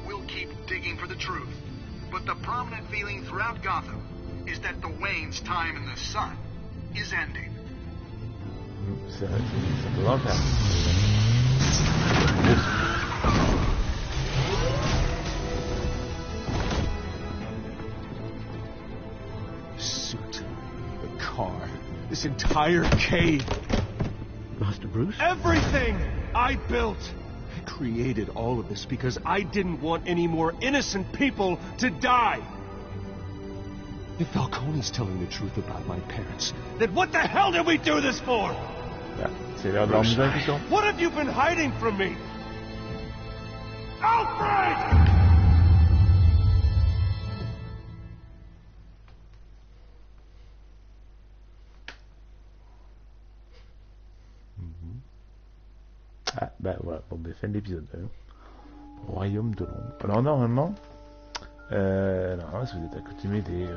we'll keep digging for the truth. But the prominent feeling throughout Gotham is that the Wayne's time in the sun is ending. Ça peut en faire. Suit, the car, this entire cave. Master Bruce? Everything I built. I created all of this because I didn't want any more innocent people to die. If Falcone's telling the truth about my parents, then what the hell did we do this for? Bruce, what have you been hiding from me? Alfred! Ah, bah voilà, bon, ben, fin de l'épisode 1. Royaume de l'ombre. Alors, normalement, non, si vous êtes accoutumé des.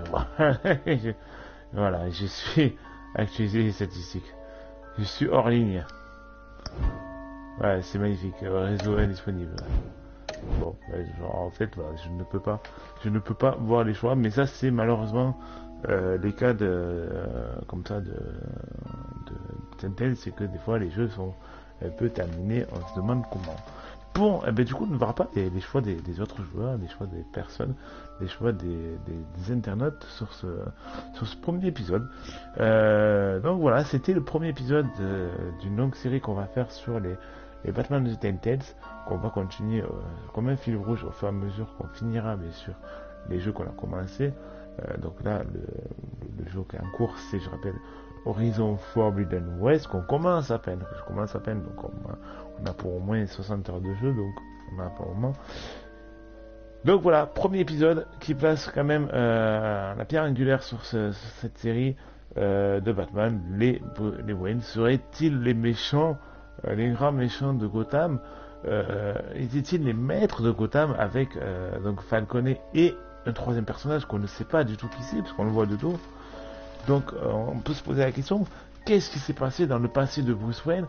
Voilà, je suis actualisé les statistiques. Je suis hors ligne. Ouais, c'est magnifique. Réseau indisponible. Bon, en fait, voilà, je ne peux pas voir les choix, mais ça, c'est malheureusement les cas comme ça de Telltale, c'est que des fois les jeux sont un peu terminés, on se demande comment. Bon, eh ben, du coup, on ne verra pas les choix des autres joueurs, les choix des personnes, les choix des internautes sur ce premier épisode. Donc voilà, c'était le premier épisode d'une longue série qu'on va faire sur les Batman de Telltale, qu'on va continuer comme un fil rouge au fur et à mesure qu'on finira bien sûr les jeux qu'on a commencé. Donc là, le jeu qui est en cours, c'est, je rappelle, Horizon Forbidden West, qu'on commence à peine. Je commence à peine, donc on a pour au moins 60 heures de jeu, donc on a pour le moment. Donc voilà, premier épisode qui place quand même la pierre angulaire sur cette série de Batman. Les Wayne seraient-ils les méchants, les grands méchants de Gotham? Étaient-ils les maîtres de Gotham avec donc Falcone et un troisième personnage qu'on ne sait pas du tout qui c'est, parce qu'on le voit de dos. Donc on peut se poser la question, qu'est-ce qui s'est passé dans le passé de Bruce Wayne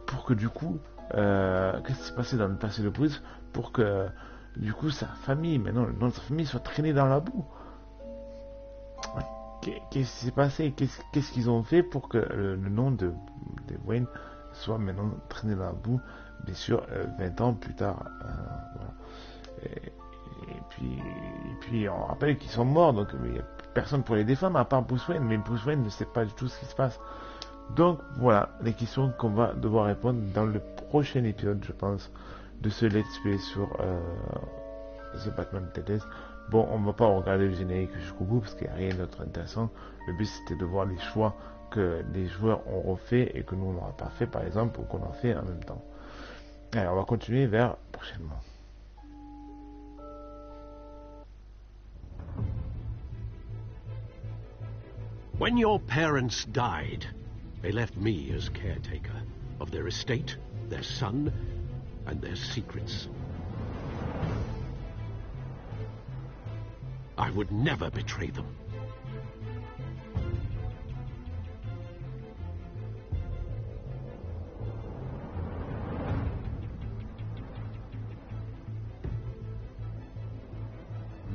pour que du coup qu'est-ce qui s'est passé dans le passé de Bruce pour que du coup sa famille, maintenant le nom de sa famille, soit traîné dans la boue? Qu'est-ce qui s'est passé? Qu'est-ce qu'ils ont fait pour que le nom de Wayne soit maintenant traîné dans la boue, bien sûr 20 ans plus tard, voilà. Et puis on rappelle qu'ils sont morts, donc il n'y a personne pour les défendre à part Bruce Wayne, mais Bruce Wayne ne sait pas du tout ce qui se passe. Donc voilà les questions qu'on va devoir répondre dans le prochain épisode, je pense, de ce let's play sur The Batman Telltate. Bon, on ne va pas regarder le générique jusqu'au bout parce qu'il n'y a rien d'autre intéressant. Le but c'était de voir les choix que les joueurs auront fait et que nous on n'aura pas fait, par exemple, ou qu'on en fait en même temps. Allez, on va continuer vers prochainement. When your parents died, they left me as caretaker of their estate, their son, and their secrets. I would never betray them.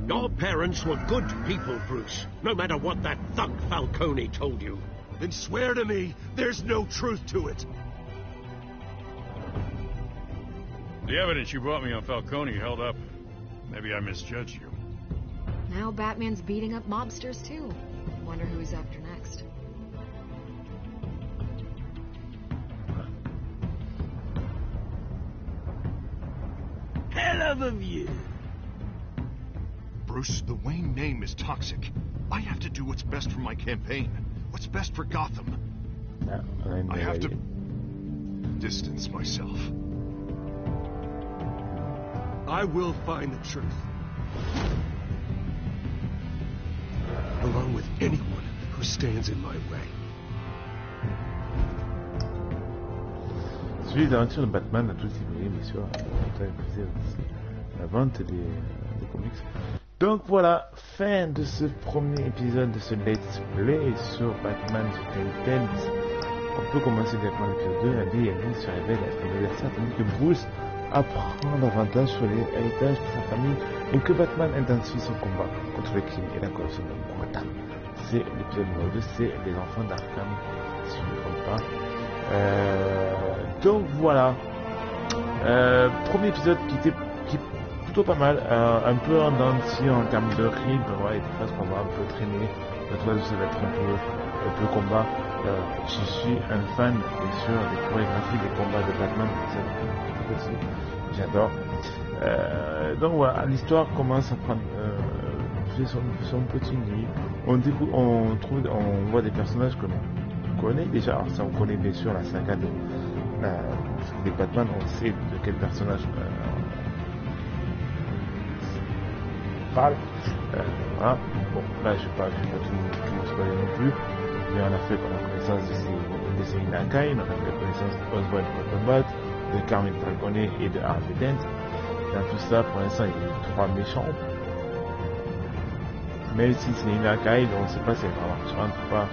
Your parents were good people, Bruce, no matter what that thug Falcone told you. Then swear to me there's no truth to it. The evidence you brought me on Falcone held up. Maybe I misjudged you. Now Batman's beating up mobsters, too. Wonder who he's after next. Hell of a view. Bruce, the Wayne name is toxic. I have to do what's best for my campaign. What's best for Gotham. I have to distance myself. I will find the truth. Along with anyone who stands in my way. Celui d'aventure de Batman a tout évolué, bien sûr. La vente des comics. Donc voilà, fin de ce premier épisode de ce Let's Play sur Batman Telltate. On peut commencer directement l'épisode 2. La vie se révèle à l'anniversaire, tandis que Bruce apprend davantage sur les héritages de sa famille et que Batman intensifie son combat contre le crime et la corruption de Gotham. C'est l'épisode numéro 2, c'est les enfants d'Arkham, si je ne me trompe pas. Donc voilà, premier épisode qui est plutôt pas mal, un peu en dents de scie en termes de rythme, ouais, des phases qu'on va un peu traîner, ça va être un peu combat. Je suis un fan, bien sûr, des chorégraphies des combats de Batman, aussi, j'adore. Donc voilà, l'histoire commence à prendre son petit nid. On voit des personnages que l'on connaît déjà. Alors ça, on connaît bien sûr la saga des Batman, on sait de quel personnage on parle. Voilà. Bon, là je vais pas tout spoiler non plus, mais on a fait la connaissance de Selina Kyle, on a fait la connaissance d'Oswald Cobblepot, de Carmine Falcone et de Harvey Dent. Dans tout ça, pour l'instant, il y a eu 3 méchants. Même si c'est une Kyle, on ne sait pas si elle va marcher ou pas.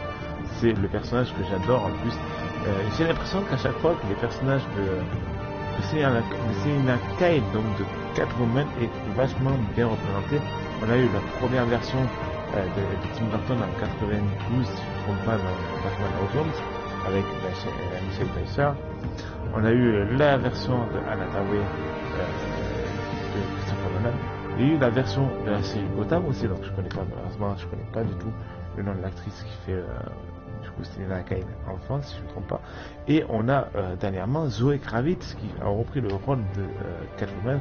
C'est le personnage que j'adore en plus. J'ai l'impression qu'à chaque fois que les personnages de Selina Kyle, donc de Catwoman, est vachement bien représenté. On a eu la première version de Tim Burton en 92, si je ne me trompe pas, dans Batman Autumn, avec Michelle Pfeiffer. On a eu la version de Anna Tawai de Christopher Nolan. Il y a eu la version de la série Gotham aussi, donc je connais pas du tout le nom de l'actrice qui fait du coup Selina Kyle enfant, si je ne me trompe pas. Et on a dernièrement Zoé Kravitz qui a repris le rôle de Catwoman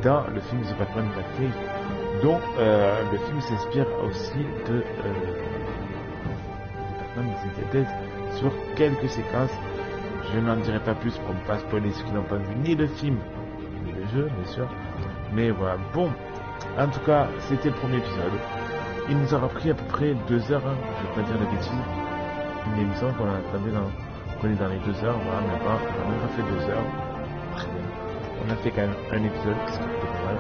dans le film The Batman Batcave, dont le film s'inspire aussi de Batman Telltate sur quelques séquences. Je n'en dirai pas plus pour ne pas spoiler ceux qui n'ont pas vu ni le film ni le jeu, bien sûr. Mais voilà, bon, En tout cas, c'était le premier épisode. Il nous aura pris à peu près 2 heures, hein, je vais pas dire de bêtises. Mais il me semble qu'on est dans les 2 heures, voilà, mais pas, on a même pas fait 2 heures. Très bien. On a fait quand même un épisode, ce qui était pas mal.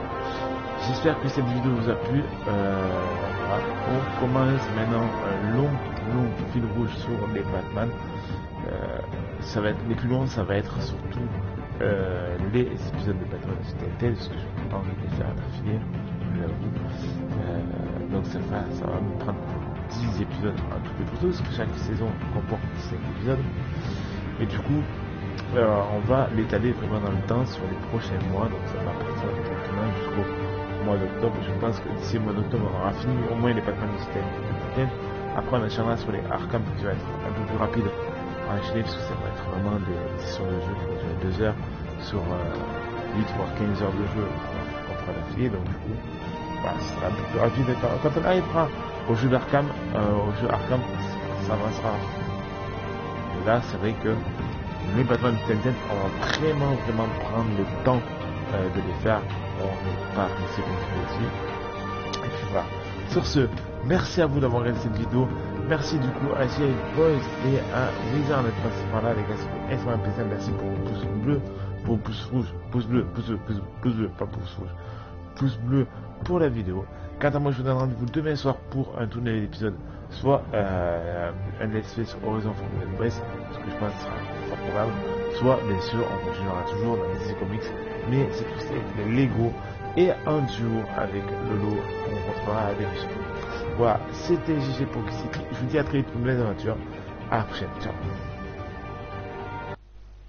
J'espère que cette vidéo vous a plu. Voilà. On commence maintenant un long fil rouge sur les Batman. Ça va être les plus longs, ça va être surtout les épisodes de Batman de telltate, parce que je n'ai pas envie de les faire d'affilée, je l'avoue. Donc ça va me prendre 10 épisodes en tout et pour tout, parce que chaque saison comporte 5 épisodes. Et du coup, on va l'étaler vraiment dans le temps sur les prochains mois, donc ça va partir directement jusqu'au mois d'octobre. Je pense que d'ici le mois d'octobre, on aura fini au moins les Batman de telltate. Après, on enchaînera sur les Arkham, qui va être un peu plus rapide à enchaîner, parce que ça va être vraiment des sessions de jeu qui vont durer 2 heures sur 8 voire 15 heures de jeu contre l'affilée. Donc du coup, voilà, ça sera un peu plus rapide. Quand on arrivera au jeu d'Arkham, ça avancera. Et là, c'est vrai que les Batman de telltate, on va vraiment prendre le temps de les faire. On n'est pas pressé comme je l'ai dit. Et puis voilà. Sur ce, merci à vous d'avoir regardé cette vidéo. Merci du coup à Boys et à Wizard d'être passé par là, les gars. C'est extrêmement plaisir. Merci pour vos pouces bleus, pour vos pouces rouges, pouce bleu, pas pouce rouge, pouce bleu pour la vidéo. Quant à moi, je vous donne rendez-vous demain soir pour un tout nouvel épisode, soit un let's play sur Horizon Forbidden West, ce que je pense sera fort probable, soit bien sûr on continuera toujours dans les DC Comics, mais cette fois-ci avec les Lego et un duo avec Lolo, on retrouvera avec voilà, c'était GG pour GeekCity. Je vous dis à très vite pour de nouvelles aventures. À la prochaine, ciao.